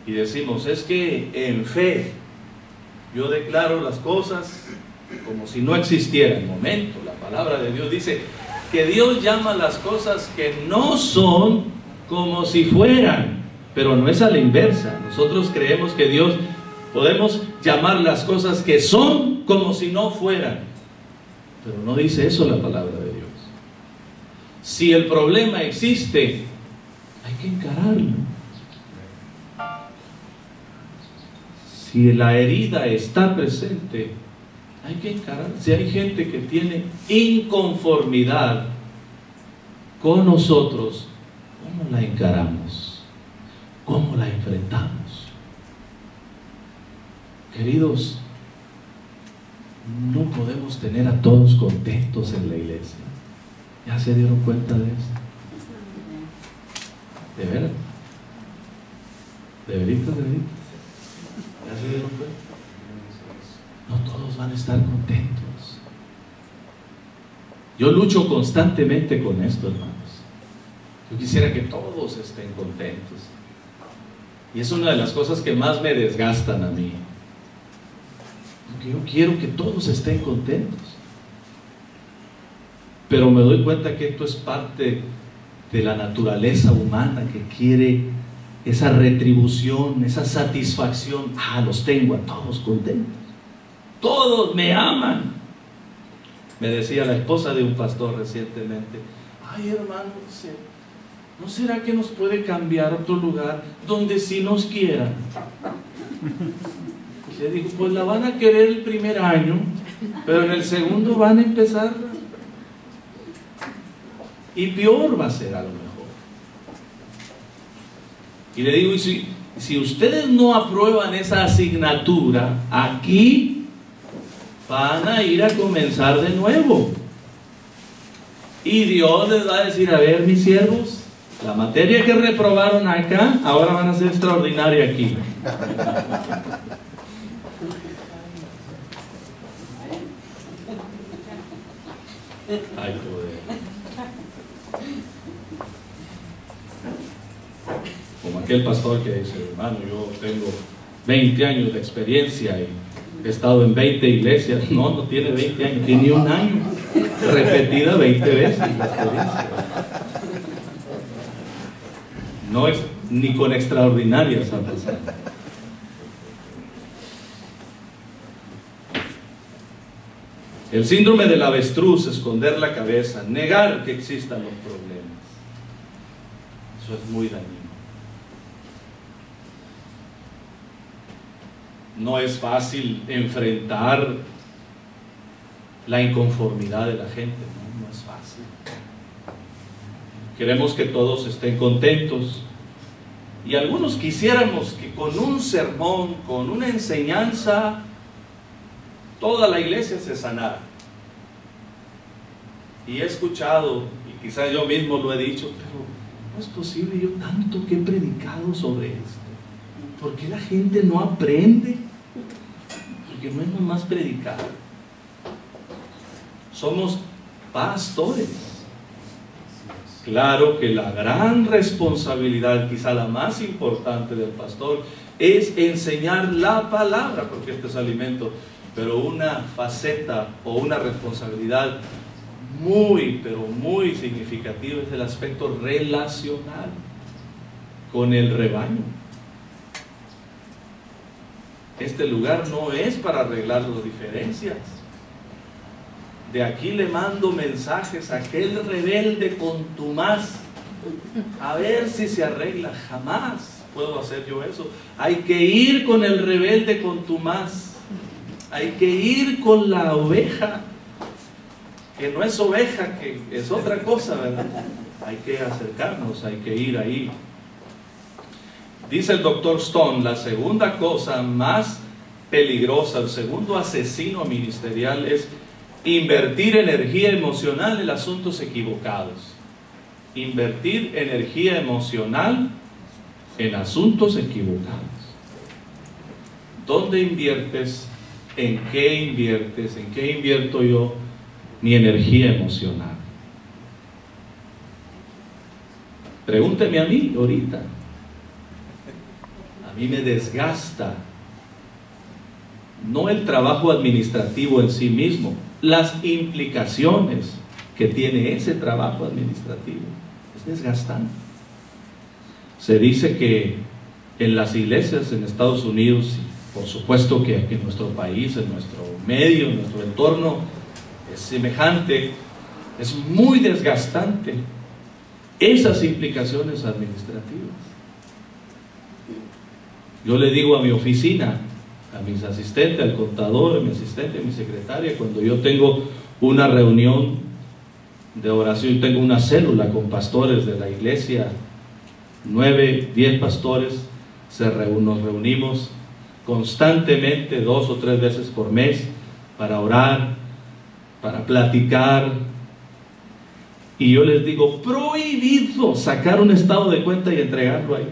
Y decimos, es que en fe yo declaro las cosas como si no existieran. Momento, la palabra de Dios dice que Dios llama las cosas que no son como si fueran, pero no es a la inversa. Nosotros creemos que Dios, podemos llamar las cosas que son como si no fueran, pero no dice eso la palabra de Dios. Si el problema existe, hay que encararlo. Si la herida está presente, hay que encarar. Si hay gente que tiene inconformidad con nosotros, ¿cómo la encaramos? ¿Cómo la enfrentamos? Queridos, no podemos tener a todos contentos en la iglesia. ¿Ya se dieron cuenta de esto? ¿De veras? ¿De veritas, de veritas? ¿Ya se dieron cuenta? No todos van a estar contentos. Yo lucho constantemente con esto, hermanos. Yo quisiera que todos estén contentos. Y es una de las cosas que más me desgastan a mí. Porque yo quiero que todos estén contentos. Pero me doy cuenta que esto es parte de la naturaleza humana que quiere esa retribución, esa satisfacción. Los tengo a todos contentos. Todos me aman. Me decía la esposa de un pastor recientemente, ay hermano, ¿no será que nos puede cambiar a otro lugar donde sí nos quieran? Le digo, pues la van a querer el primer año, pero en el segundo van a empezar y peor va a ser a lo mejor. Y le digo, y si ustedes no aprueban esa asignatura, aquí van a ir a comenzar de nuevo. Y Dios les va a decir, a ver, mis siervos, la materia que reprobaron acá, ahora van a ser extraordinaria aquí. Ay, poder. aquel pastor que dice, hermano, yo tengo 20 años de experiencia y he estado en 20 iglesias. No, no tiene 20 años, tiene un año, repetida 20 veces la experiencia. No es ni con extraordinarias ha pasado. El síndrome del avestruz, esconder la cabeza, negar que existan los problemas. Eso es muy dañino. No es fácil enfrentar la inconformidad de la gente, no es fácil. Queremos que todos estén contentos y algunos quisiéramos que con un sermón, con una enseñanza, toda la iglesia se sanara. Y he escuchado, y quizás yo mismo lo he dicho, pero no es posible, yo tanto que he predicado sobre esto. ¿Por qué la gente no aprende? Porque no es nomás predicar. Somos pastores. Claro que la gran responsabilidad, quizá la más importante del pastor, es enseñar la palabra, porque este es alimento. Pero una faceta o una responsabilidad muy, pero muy significativa es el aspecto relacional con el rebaño. Este lugar no es para arreglar las diferencias. De aquí le mando mensajes a aquel rebelde contumaz, a ver si se arregla. Jamás puedo hacer yo eso. Hay que ir con el rebelde contumaz. Hay que ir con la oveja, que no es oveja, que es otra cosa, ¿verdad? Hay que acercarnos, hay que ir ahí. Dice el doctor Stone, la segunda cosa más peligrosa, el segundo asesino ministerial es invertir energía emocional en asuntos equivocados. Invertir energía emocional en asuntos equivocados. ¿Dónde inviertes? ¿En qué inviertes? ¿En qué invierto yo mi energía emocional? Pregúnteme a mí ahorita. A mí me desgasta no el trabajo administrativo en sí mismo, las implicaciones que tiene ese trabajo administrativo. Es desgastante. Se dice que en las iglesias en Estados Unidos, por supuesto que aquí en nuestro país, en nuestro medio, en nuestro entorno, es semejante, es muy desgastante esas implicaciones administrativas. Yo le digo a mi oficina, a mis asistentes, al contador, a mi asistente, a mi secretaria, cuando yo tengo una reunión de oración, tengo una célula con pastores de la iglesia, 9, 10 pastores, nos reunimos constantemente 2 o 3 veces por mes para orar, para platicar, y yo les digo, prohibido sacar un estado de cuenta y entregarlo ahí,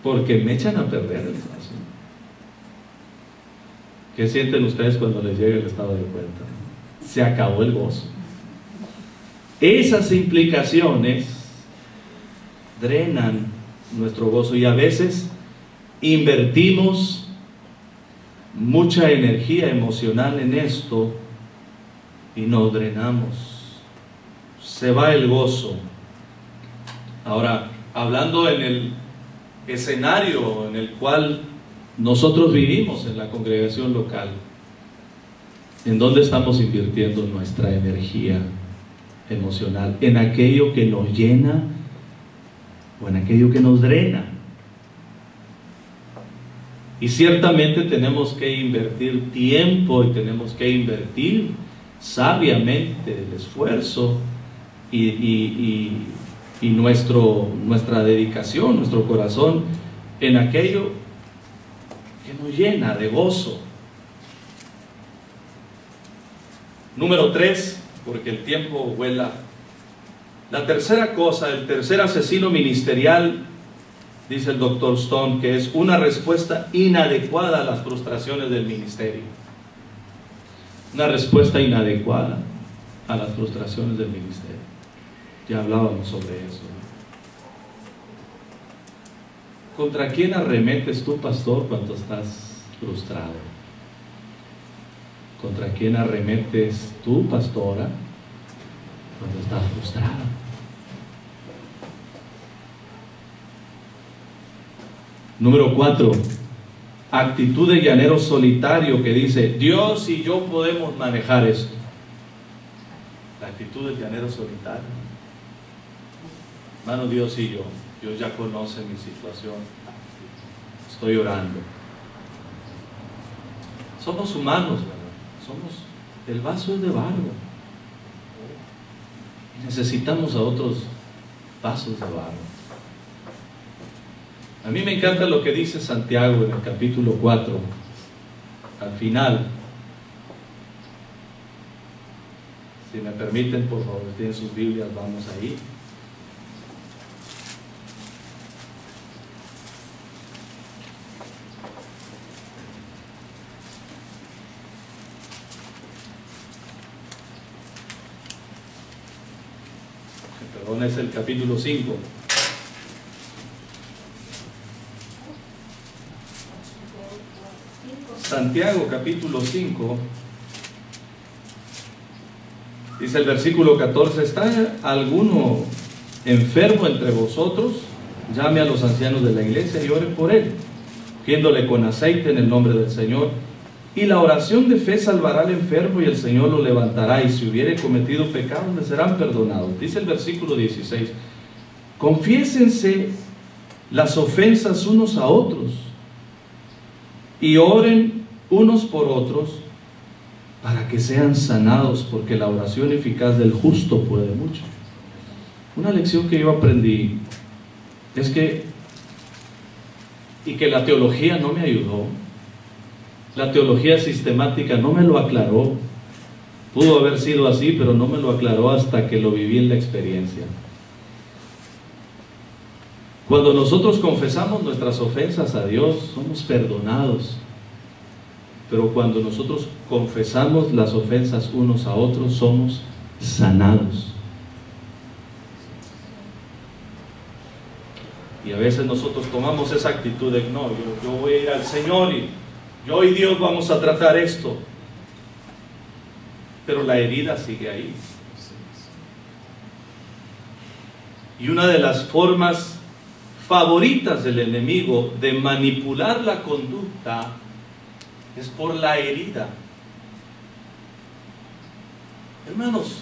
porque me echan a perder el asunto. ¿Qué sienten ustedes cuando les llega el estado de cuenta? Se acabó el gozo. Esas implicaciones drenan nuestro gozo y a veces invertimos mucha energía emocional en esto y nos drenamos. Se va el gozo. Ahora, hablando en el escenario en el cual nosotros vivimos en la congregación local, ¿en dónde estamos invirtiendo nuestra energía emocional? ¿En aquello que nos llena o en aquello que nos drena? Y ciertamente tenemos que invertir tiempo y tenemos que invertir sabiamente el esfuerzo y nuestra dedicación, nuestro corazón en aquello que nos llena de gozo. Número 3, porque el tiempo vuela. La tercera cosa, el tercer asesino ministerial, dice el doctor Stone, que es una respuesta inadecuada a las frustraciones del ministerio. Una respuesta inadecuada a las frustraciones del ministerio. Ya hablábamos sobre eso. ¿Contra quién arremetes tú, pastor, cuando estás frustrado? ¿Contra quién arremetes tú, pastora, cuando estás frustrada? Número 4, actitud de llanero solitario que dice, Dios y yo podemos manejar esto. La actitud del llanero solitario. Hermano, Dios y yo, Dios ya conoce mi situación. Estoy orando. Somos humanos, ¿verdad? El vaso es de barro. Necesitamos a otros vasos de barro. A mí me encanta lo que dice Santiago en el capítulo 4, al final. Si me permiten, por favor, tienen sus Biblias, vamos ahí. Perdón, es el capítulo 5. Santiago capítulo 5, dice el versículo 14, ¿está alguno enfermo entre vosotros? Llame a los ancianos de la iglesia y ore por él, ungiéndole con aceite en el nombre del Señor. Y la oración de fe salvará al enfermo y el Señor lo levantará, y si hubiere cometido pecados le serán perdonados. Dice el versículo 16, confiésense las ofensas unos a otros y oren unos por otros para que sean sanados, porque la oración eficaz del justo puede mucho. Una lección que yo aprendí es que, y que la teología no me ayudó, la teología sistemática no me lo aclaró. Pudo haber sido así, pero no me lo aclaró hasta que lo viví en la experiencia. Cuando nosotros confesamos nuestras ofensas a Dios, somos perdonados. Pero cuando nosotros confesamos las ofensas unos a otros, somos sanados. Y a veces nosotros tomamos esa actitud de, no, yo voy a ir al Señor y yo y Dios vamos a tratar esto. Pero la herida sigue ahí. Y una de las formas favoritas del enemigo de manipular la conducta es por la herida. Hermanos,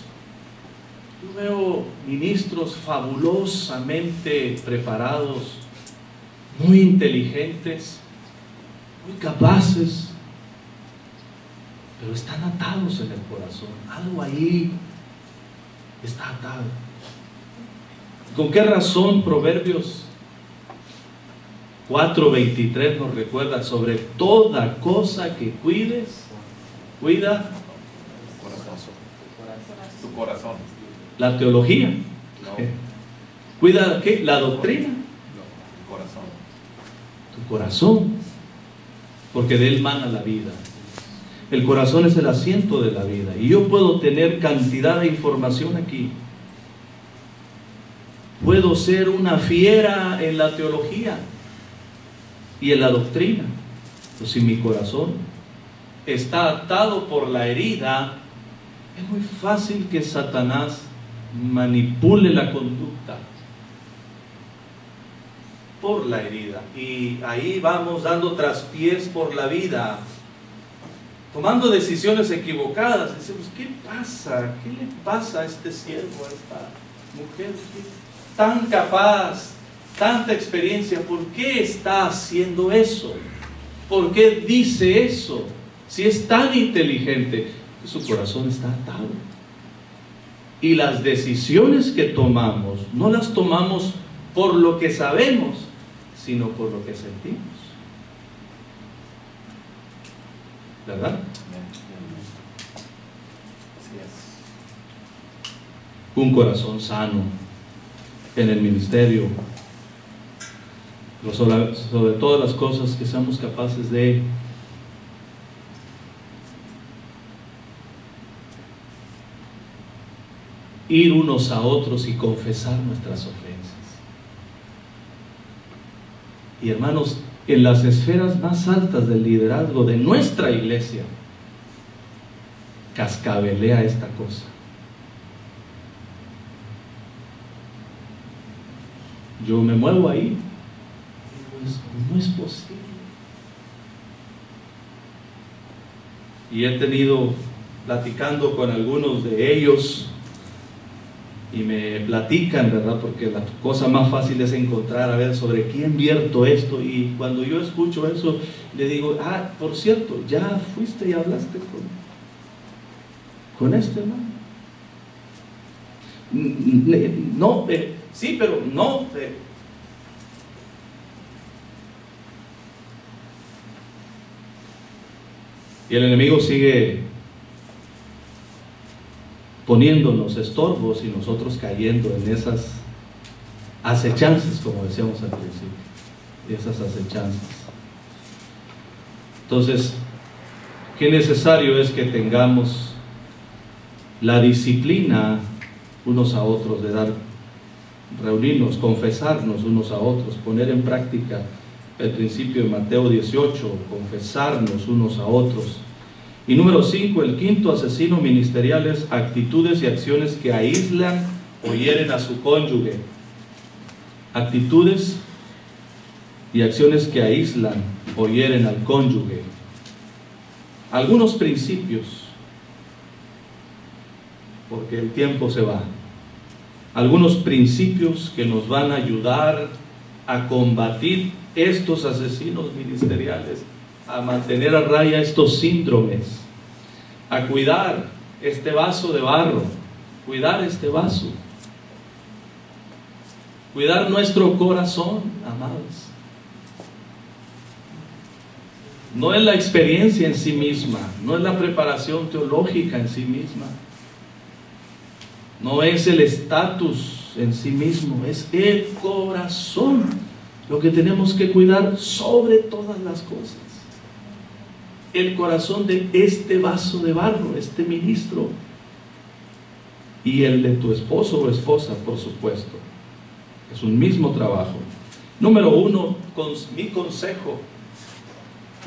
yo veo ministros fabulosamente preparados, muy inteligentes, muy capaces, pero están atados en el corazón. Algo ahí está atado. ¿Con qué razón Proverbios 4:23 nos recuerda? Sobre toda cosa que cuides, cuida tu corazón. La teología. No. ¿Cuida qué? La doctrina. No, tu corazón. Tu corazón. Porque de él mana la vida. El corazón es el asiento de la vida. Y yo puedo tener cantidad de información aquí. Puedo ser una fiera en la teología y en la doctrina, pero si mi corazón está atado por la herida, es muy fácil que Satanás manipule la conducta por la herida, y ahí vamos dando traspiés por la vida, tomando decisiones equivocadas. Decimos, ¿qué pasa? ¿Qué le pasa a este siervo, a esta mujer tan capaz, tanta experiencia? ¿Por qué está haciendo eso? ¿Por qué dice eso? Si es tan inteligente, su corazón está atado. Y las decisiones que tomamos, no las tomamos por lo que sabemos, sino por lo que sentimos. ¿Verdad? Así es. Un corazón sano en el ministerio, pero sobre todas las cosas, que seamos capaces de ir unos a otros y confesar nuestras ofensas. Y hermanos, en las esferas más altas del liderazgo de nuestra iglesia, cascabelea esta cosa. Yo me muevo ahí, no es posible. Y he tenido, platicando con algunos de ellos, y me platican, ¿verdad? Porque la cosa más fácil es encontrar, a ver, sobre quién vierto esto. Y cuando yo escucho eso, le digo, por cierto, ya fuiste y hablaste con este hermano. No, sí, pero no. Y el enemigo sigue poniéndonos estorbos y nosotros cayendo en esas acechanzas, como decíamos al principio, esas acechanzas. Entonces, qué necesario es que tengamos la disciplina unos a otros, de reunirnos, confesarnos unos a otros, poner en práctica el principio de Mateo 18, confesarnos unos a otros. Y número 5, el quinto asesino ministerial es actitudes y acciones que aíslan o hieren a su cónyuge. Actitudes y acciones que aíslan o hieren al cónyuge. Algunos principios, porque el tiempo se va. Algunos principios que nos van a ayudar a combatir estos asesinos ministeriales, a mantener a raya estos síndromes, a cuidar este vaso de barro, cuidar este vaso, cuidar nuestro corazón, amados. No es la experiencia en sí misma, no es la preparación teológica en sí misma, no es el estatus en sí mismo, es el corazón lo que tenemos que cuidar sobre todas las cosas. El corazón de este vaso de barro, este ministro, y el de tu esposo o esposa, por supuesto. Es un mismo trabajo. Número 1, mi consejo,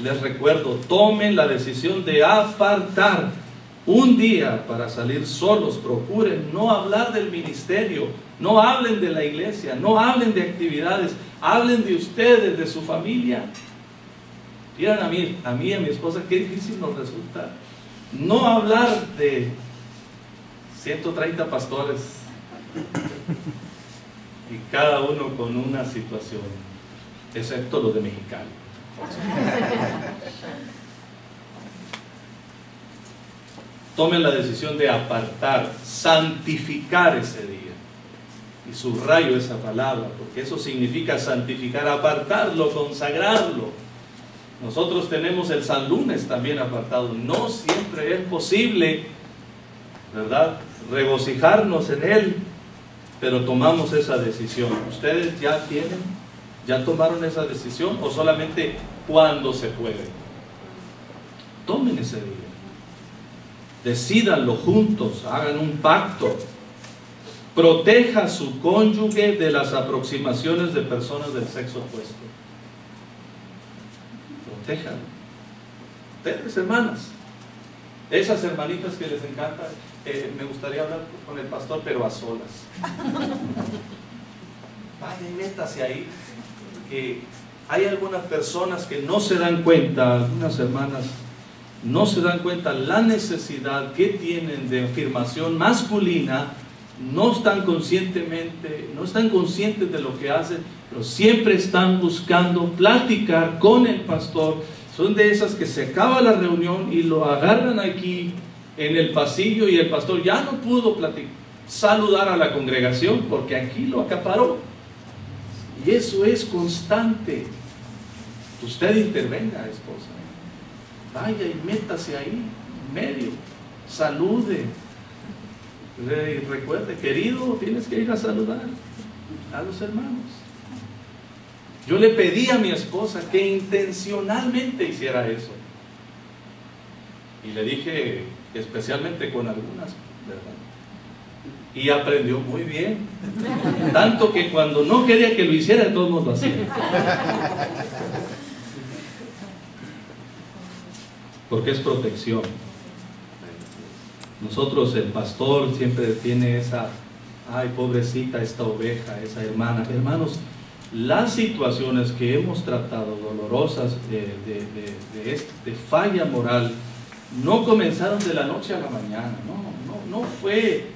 les recuerdo, tomen la decisión de apartar un día para salir solos. Procuren no hablar del ministerio, no hablen de la iglesia, no hablen de actividades, hablen de ustedes, de su familia. Miren a mí y a mi esposa, qué difícil nos resulta no hablar de 130 pastores y cada uno con una situación, excepto los de Mexicali. Tomen la decisión de apartar, santificar ese día. Y subrayo esa palabra, porque eso significa santificar, apartarlo, consagrarlo. Nosotros tenemos el San Lunes también apartado. No siempre es posible, ¿verdad?, regocijarnos en él, pero tomamos esa decisión. ¿Ustedes ya tomaron esa decisión o solamente cuando se puede? Tomen ese día. Decídanlo juntos, hagan un pacto. Proteja a su cónyuge de las aproximaciones de personas del sexo opuesto. Protéjanlo. Ustedes, hermanas, esas hermanitas que les encanta, me gustaría hablar con el pastor, pero a solas. Vaya y métase ahí. Hay algunas personas que no se dan cuenta, algunas hermanas no se dan cuenta la necesidad que tienen de afirmación masculina, no están conscientes de lo que hacen, pero siempre están buscando platicar con el pastor. Son de esas que se acaba la reunión y lo agarran aquí en el pasillo y el pastor ya no pudo saludar a la congregación porque aquí lo acaparó. Y eso es constante. Usted intervenga, esposa. Vaya y métase ahí, en medio, salude. Recuerde, querido, tienes que ir a saludar a los hermanos. Yo le pedí a mi esposa que intencionalmente hiciera eso. Y le dije, especialmente con algunas, ¿verdad? Y aprendió muy bien. Tanto que cuando no quería que lo hiciera, de todos modos lo hacía. Porque es protección. Nosotros, el pastor siempre tiene esa, ay, pobrecita esta oveja, esa hermana. Hermanos, las situaciones que hemos tratado, dolorosas, de falla moral, no comenzaron de la noche a la mañana. No fue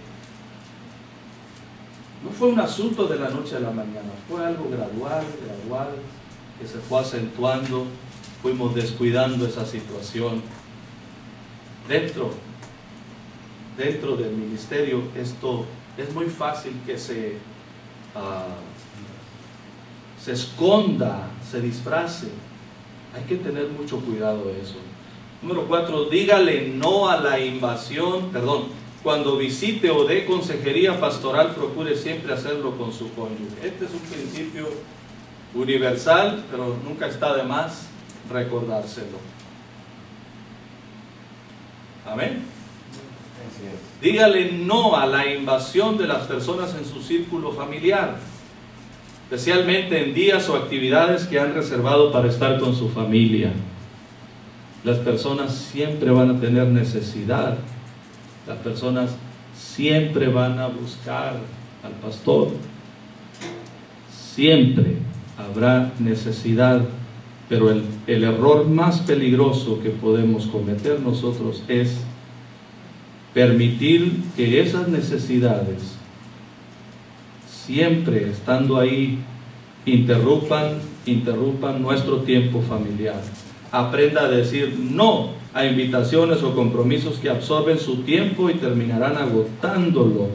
un asunto de la noche a la mañana. Fue algo gradual, que se fue acentuando. Fuimos descuidando esa situación. Dentro del ministerio, esto es muy fácil que se esconda, se disfrace. Hay que tener mucho cuidado de eso. Número 4, dígale no a la invasión, cuando visite o dé consejería pastoral, procure siempre hacerlo con su cónyuge. Este es un principio universal, pero nunca está de más recordárselo. Amén. Dígale no a la invasión de las personas en su círculo familiar, especialmente en días o actividades que han reservado para estar con su familia. Las personas siempre van a tener necesidad. Las personas siempre van a buscar al pastor. Siempre habrá necesidad, pero el error más peligroso que podemos cometer nosotros es permitir que esas necesidades, siempre estando ahí, interrumpan nuestro tiempo familiar. Aprenda a decir no a invitaciones o compromisos que absorben su tiempo y terminarán agotándolo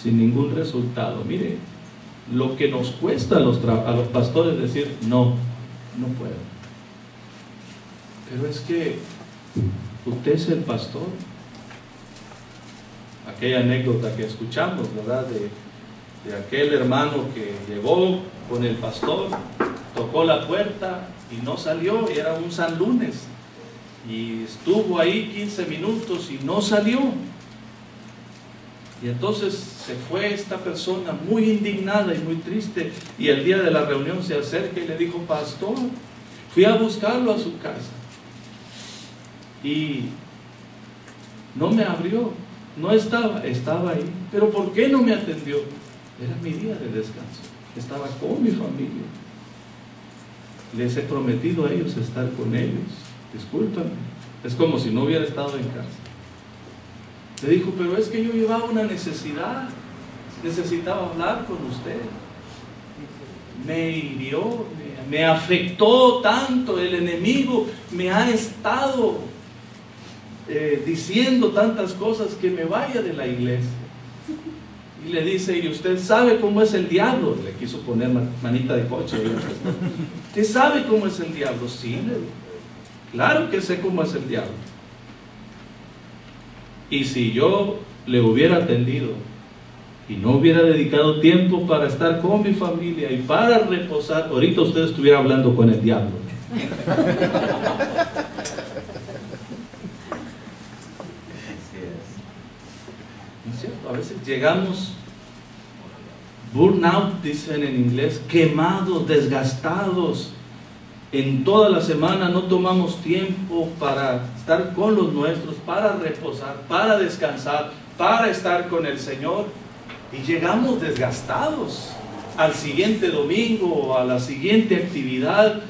sin ningún resultado. Mire, lo que nos cuesta a los pastores decir no puedo. Pero es que usted es el pastor. Aquella anécdota que escuchamos, ¿verdad? De aquel hermano que llegó con el pastor, tocó la puerta y no salió, y era un San Lunes, y estuvo ahí 15 minutos y no salió. Y entonces se fue esta persona muy indignada y muy triste, y el día de la reunión se acerca y le dijo: pastor, fui a buscarlo a su casa y no me abrió, no estaba ahí. ¿Pero por qué no me atendió? Era mi día de descanso, estaba con mi familia, les he prometido a ellos estar con ellos, discúlpame. Es como si no hubiera estado en casa. Le dijo: pero es que yo llevaba una necesidad, necesitaba hablar con usted. Me hirió, me afectó tanto, el enemigo me ha estado diciendo tantas cosas que me vaya de la iglesia. Y le dice: ¿y usted sabe cómo es el diablo? Le quiso poner manita de coche. ¿Usted sabe cómo es el diablo? Sí, le dijo. Claro que sé cómo es el diablo. Y si yo le hubiera atendido y no hubiera dedicado tiempo para estar con mi familia y para reposar, ahorita usted estuviera hablando con el diablo. ¿No es cierto? A veces llegamos burnout, dicen en inglés, quemados, desgastados. En toda la semana no tomamos tiempo para estar con los nuestros, para reposar, para descansar, para estar con el Señor. Y llegamos desgastados al siguiente domingo o a la siguiente actividad,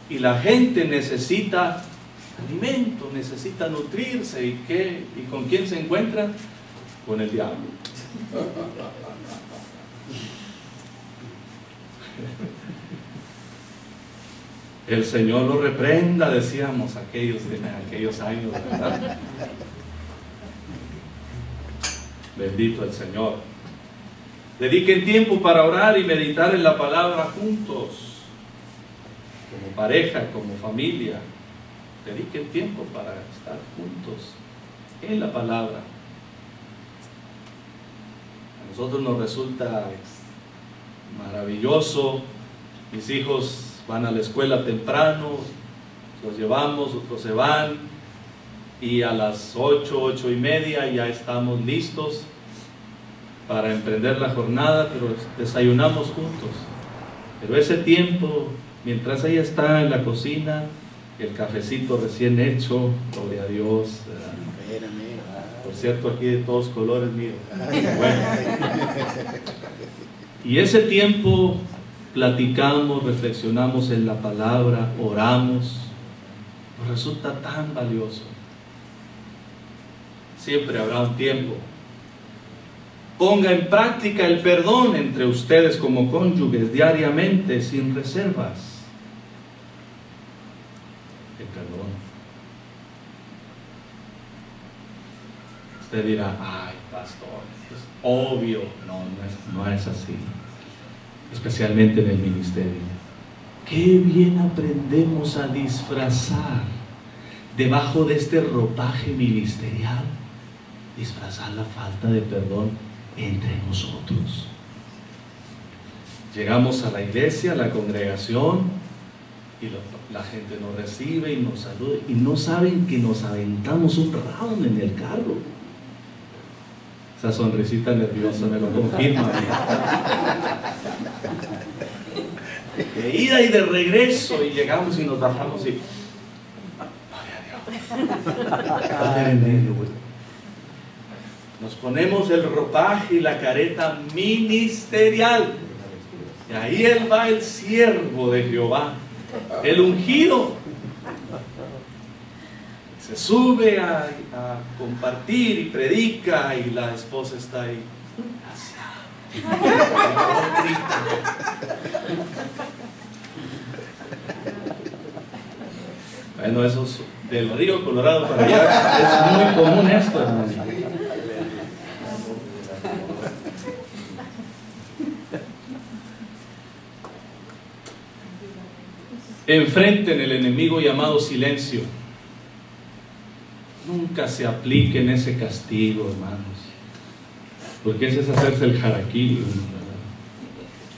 y la gente necesita alimento, necesita nutrirse. ¿Y qué? ¿Y con quién se encuentra? Con el diablo. El Señor lo reprenda, decíamos aquellos años, ¿verdad? Bendito el Señor. Dediquen tiempo para orar y meditar en la palabra juntos, como pareja, como familia. Dediquen tiempo para estar juntos en la palabra. A nosotros nos resulta maravilloso. Mis hijos van a la escuela temprano, los llevamos, otros se van, y a las 8, 8:30 ya estamos listos. para emprender la jornada, pero desayunamos juntos. Pero ese tiempo, mientras ella está en la cocina, el cafecito recién hecho, gloria a Dios. Por cierto, aquí de todos colores, mío. Bueno. Y ese tiempo platicamos, reflexionamos en la palabra, oramos. Nos resulta tan valioso. Siempre habrá un tiempo. Ponga en práctica el perdón entre ustedes como cónyuges diariamente, sin reservas. El perdón. Usted dirá, ay, pastor, es obvio. No es así. Especialmente en el ministerio. Qué bien aprendemos a disfrazar debajo de este ropaje ministerial, disfrazar la falta de perdón entre nosotros. Llegamos a la iglesia, a la congregación, y la gente nos recibe y nos saluda, y no saben que nos aventamos un round en el carro. Esa sonrisita nerviosa me lo confirma. De ida y de regreso, y llegamos y nos bajamos y nos ponemos el ropaje y la careta ministerial, y ahí él va, el siervo de Jehová, el ungido, se sube a compartir y predica, y la esposa está ahí. Bueno, eso es del río Colorado para allá, es muy común esto, hermano. Enfrenten el enemigo llamado silencio. Nunca se apliquen ese castigo, hermanos, porque ese es hacerse el harakiri,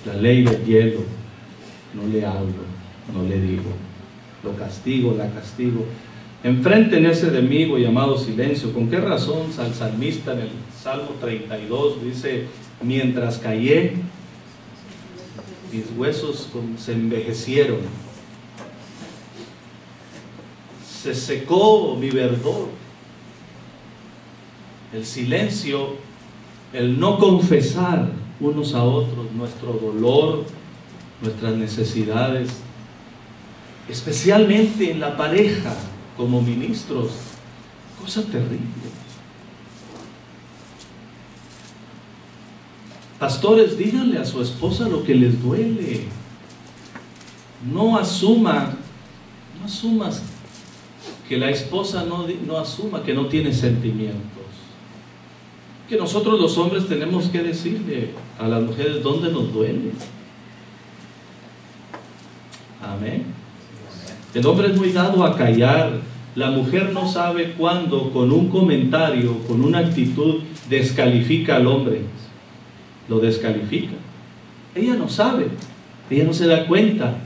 la ley del hielo. No le hablo, no le digo, lo castigo, la castigo. Enfrenten ese enemigo llamado silencio. ¿Con qué razón? El salmista en el Salmo 32 dice: mientras callé, mis huesos se envejecieron, se secó mi verdor. El silencio, el no confesar unos a otros nuestro dolor, nuestras necesidades, especialmente en la pareja, como ministros, cosa terrible. Pastores, díganle a su esposa lo que les duele. No asumas que la esposa no asuma que no tiene sentimientos. Que nosotros los hombres tenemos que decirle a las mujeres dónde nos duele. Amén. El hombre es muy dado a callar. La mujer no sabe cuándo con un comentario, con una actitud, descalifica al hombre. Lo descalifica. Ella no sabe, ella no se da cuenta.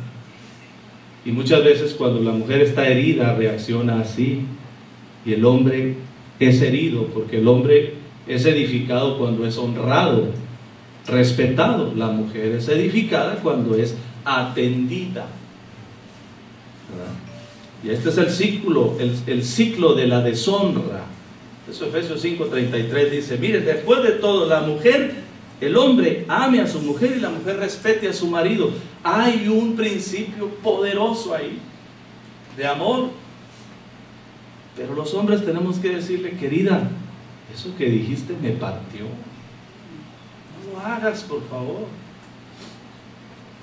Y muchas veces cuando la mujer está herida reacciona así, y el hombre es herido, porque el hombre es edificado cuando es honrado, respetado. La mujer es edificada cuando es atendida, ¿verdad? Y este es el ciclo de la deshonra. Eso Efesios 5:33 dice: miren, después de todo, la mujer, el hombre ame a su mujer y la mujer respete a su marido. Hay un principio poderoso ahí de amor. Pero los hombres tenemos que decirle: querida, eso que dijiste me partió. No lo hagas, por favor.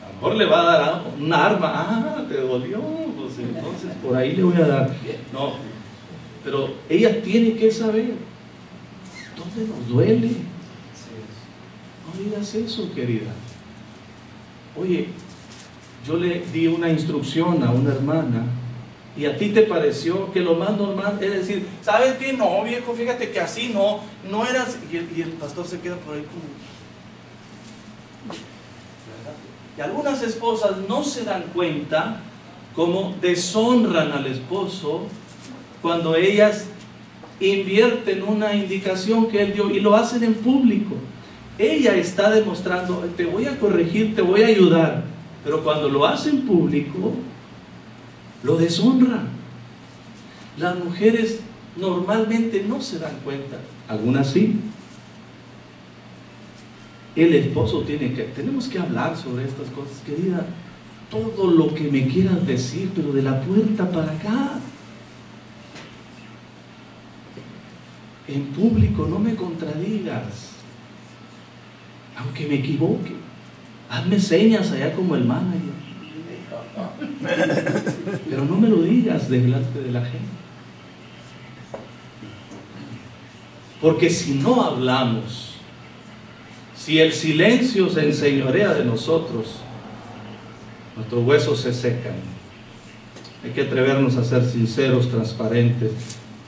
A lo mejor le va a dar un arma. Ah, te dolió, pues entonces por ahí le voy a dar. No, pero ella tiene que saber dónde nos duele. No digas eso, querida. Oye, yo le di una instrucción a una hermana y a ti te pareció que lo más normal es decir: ¿sabes qué? No, viejo, fíjate que así no eras. Y el pastor se queda por ahí como... Y algunas esposas no se dan cuenta cómo deshonran al esposo cuando ellas invierten una indicación que él dio, y lo hacen en público. ella está demostrando, te voy a corregir, te voy a ayudar, pero cuando lo hace en público, lo deshonra. Las mujeres normalmente no se dan cuenta, algunas sí. El esposo tenemos que hablar sobre estas cosas, querida. Todo lo que me quieras decir, pero de la puerta para acá. En público no me contradigas, aunque me equivoque. Hazme señas allá como el manager, pero no me lo digas delante de la gente. Porque si no hablamos, si el silencio se enseñorea de nosotros, nuestros huesos se secan. Hay que atrevernos a ser sinceros, transparentes.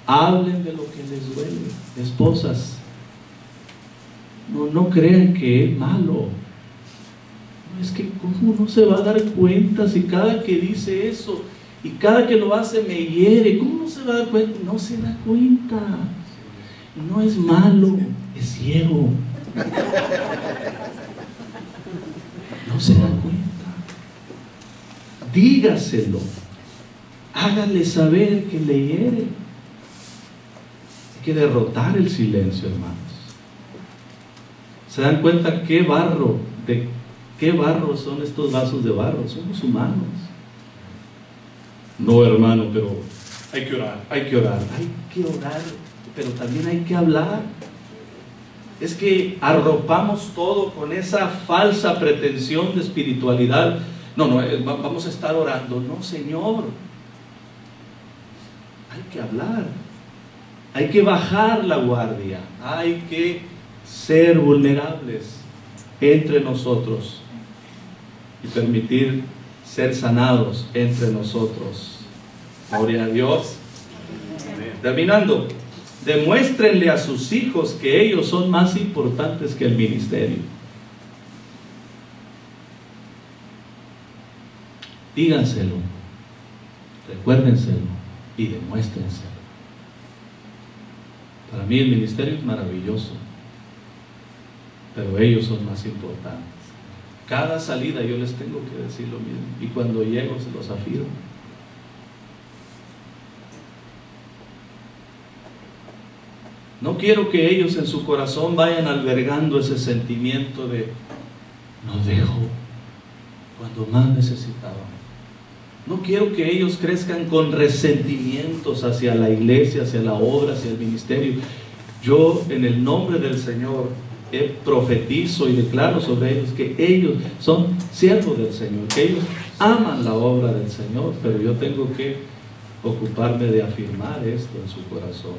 Hablen de lo que les duele. Esposas, no crean que es malo. Es que ¿cómo no se va a dar cuenta si cada que dice eso y cada que lo hace me hiere? ¿Cómo no se va a dar cuenta? No se da cuenta. No es malo, es ciego. No se da cuenta. Dígaselo. Hágale saber que le hiere. Hay que derrotar el silencio, hermanos. ¿Se dan cuenta qué barro son estos vasos de barro? Somos humanos. No, hermano, pero hay que orar, hay que orar. Hay que orar, pero también hay que hablar. Es que arropamos todo con esa falsa pretensión de espiritualidad. No, vamos a estar orando. No, Señor. Hay que hablar. Hay que bajar la guardia. Hay que ser vulnerables entre nosotros y permitir ser sanados entre nosotros. Gloria a Dios. Terminando, demuéstrenle a sus hijos que ellos son más importantes que el ministerio. Díganselo, recuérdenselo y demuéstrenselo. Para mí el ministerio es maravilloso, pero ellos son más importantes. Cada salida yo les tengo que decir lo mismo, y cuando llego se los afirmo. No quiero que ellos en su corazón vayan albergando ese sentimiento de nos dejó cuando más necesitaban. No quiero que ellos crezcan con resentimientos hacia la iglesia, hacia la obra, hacia el ministerio. Yo, en el nombre del Señor, profetizo y declaro sobre ellos que ellos son siervos del Señor, que ellos aman la obra del Señor, pero yo tengo que ocuparme de afirmar esto en su corazón.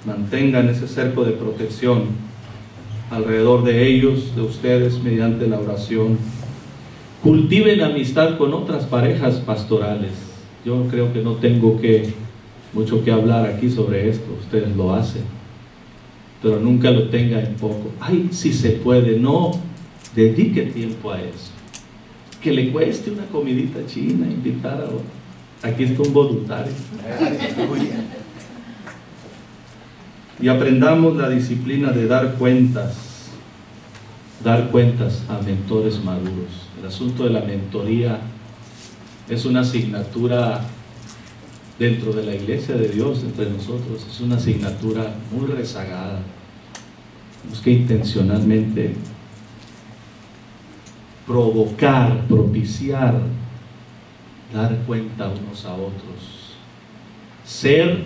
Mantengan ese cerco de protección alrededor de ellos, de ustedes, mediante la oración. Cultiven amistad con otras parejas pastorales. Yo creo que no tengo mucho que hablar aquí sobre esto, ustedes lo hacen, pero nunca lo tenga en poco. Ay, si se puede, no, dedique tiempo a eso. Que le cueste una comidita china, invitar a otro. Aquí está un voluntario. Y aprendamos la disciplina de dar cuentas a mentores maduros. El asunto de la mentoría es una asignatura dentro de la iglesia de Dios, entre nosotros, es una asignatura muy rezagada. Tenemos que intencionalmente provocar, propiciar, dar cuenta unos a otros, ser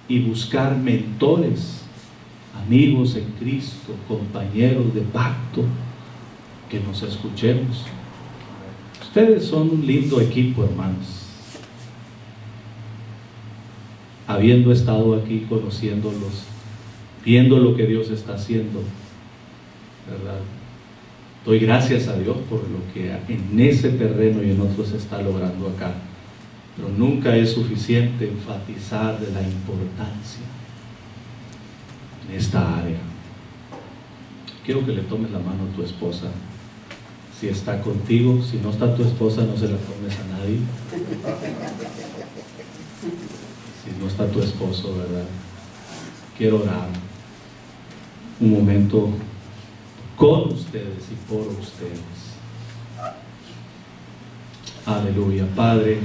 y buscar mentores, amigos en Cristo, compañeros de pacto, que nos escuchemos. Ustedes son un lindo equipo, hermanos. Habiendo estado aquí, conociéndolos, viendo lo que Dios está haciendo, ¿verdad? Doy gracias a Dios por lo que en ese terreno y en otros se está logrando acá. Pero nunca es suficiente enfatizar de la importancia en esta área. Quiero que le tomes la mano a tu esposa, si está contigo. Si no está tu esposa, no se la tomes a nadie. Si no está tu esposo, ¿verdad? Quiero orar. un momento con ustedes y por ustedes. Aleluya. Padre,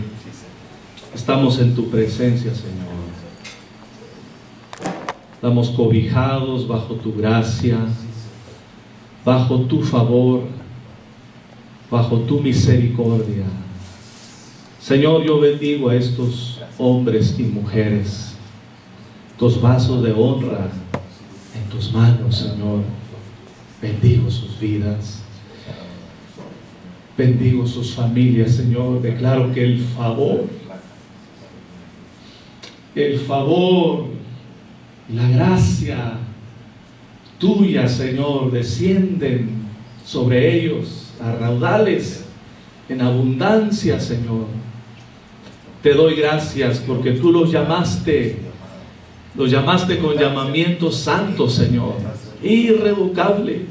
estamos en tu presencia, Señor. Estamos cobijados bajo tu gracia, bajo tu favor, bajo tu misericordia. Señor, yo bendigo a estos hombres y mujeres, estos vasos de honra en tus manos, Señor. Bendigo sus vidas, bendigo sus familias, Señor. Declaro que el favor, la gracia tuya, Señor, descienden sobre ellos a raudales, en abundancia, Señor. Te doy gracias porque tú los llamaste con llamamiento santo, Señor, irrevocable.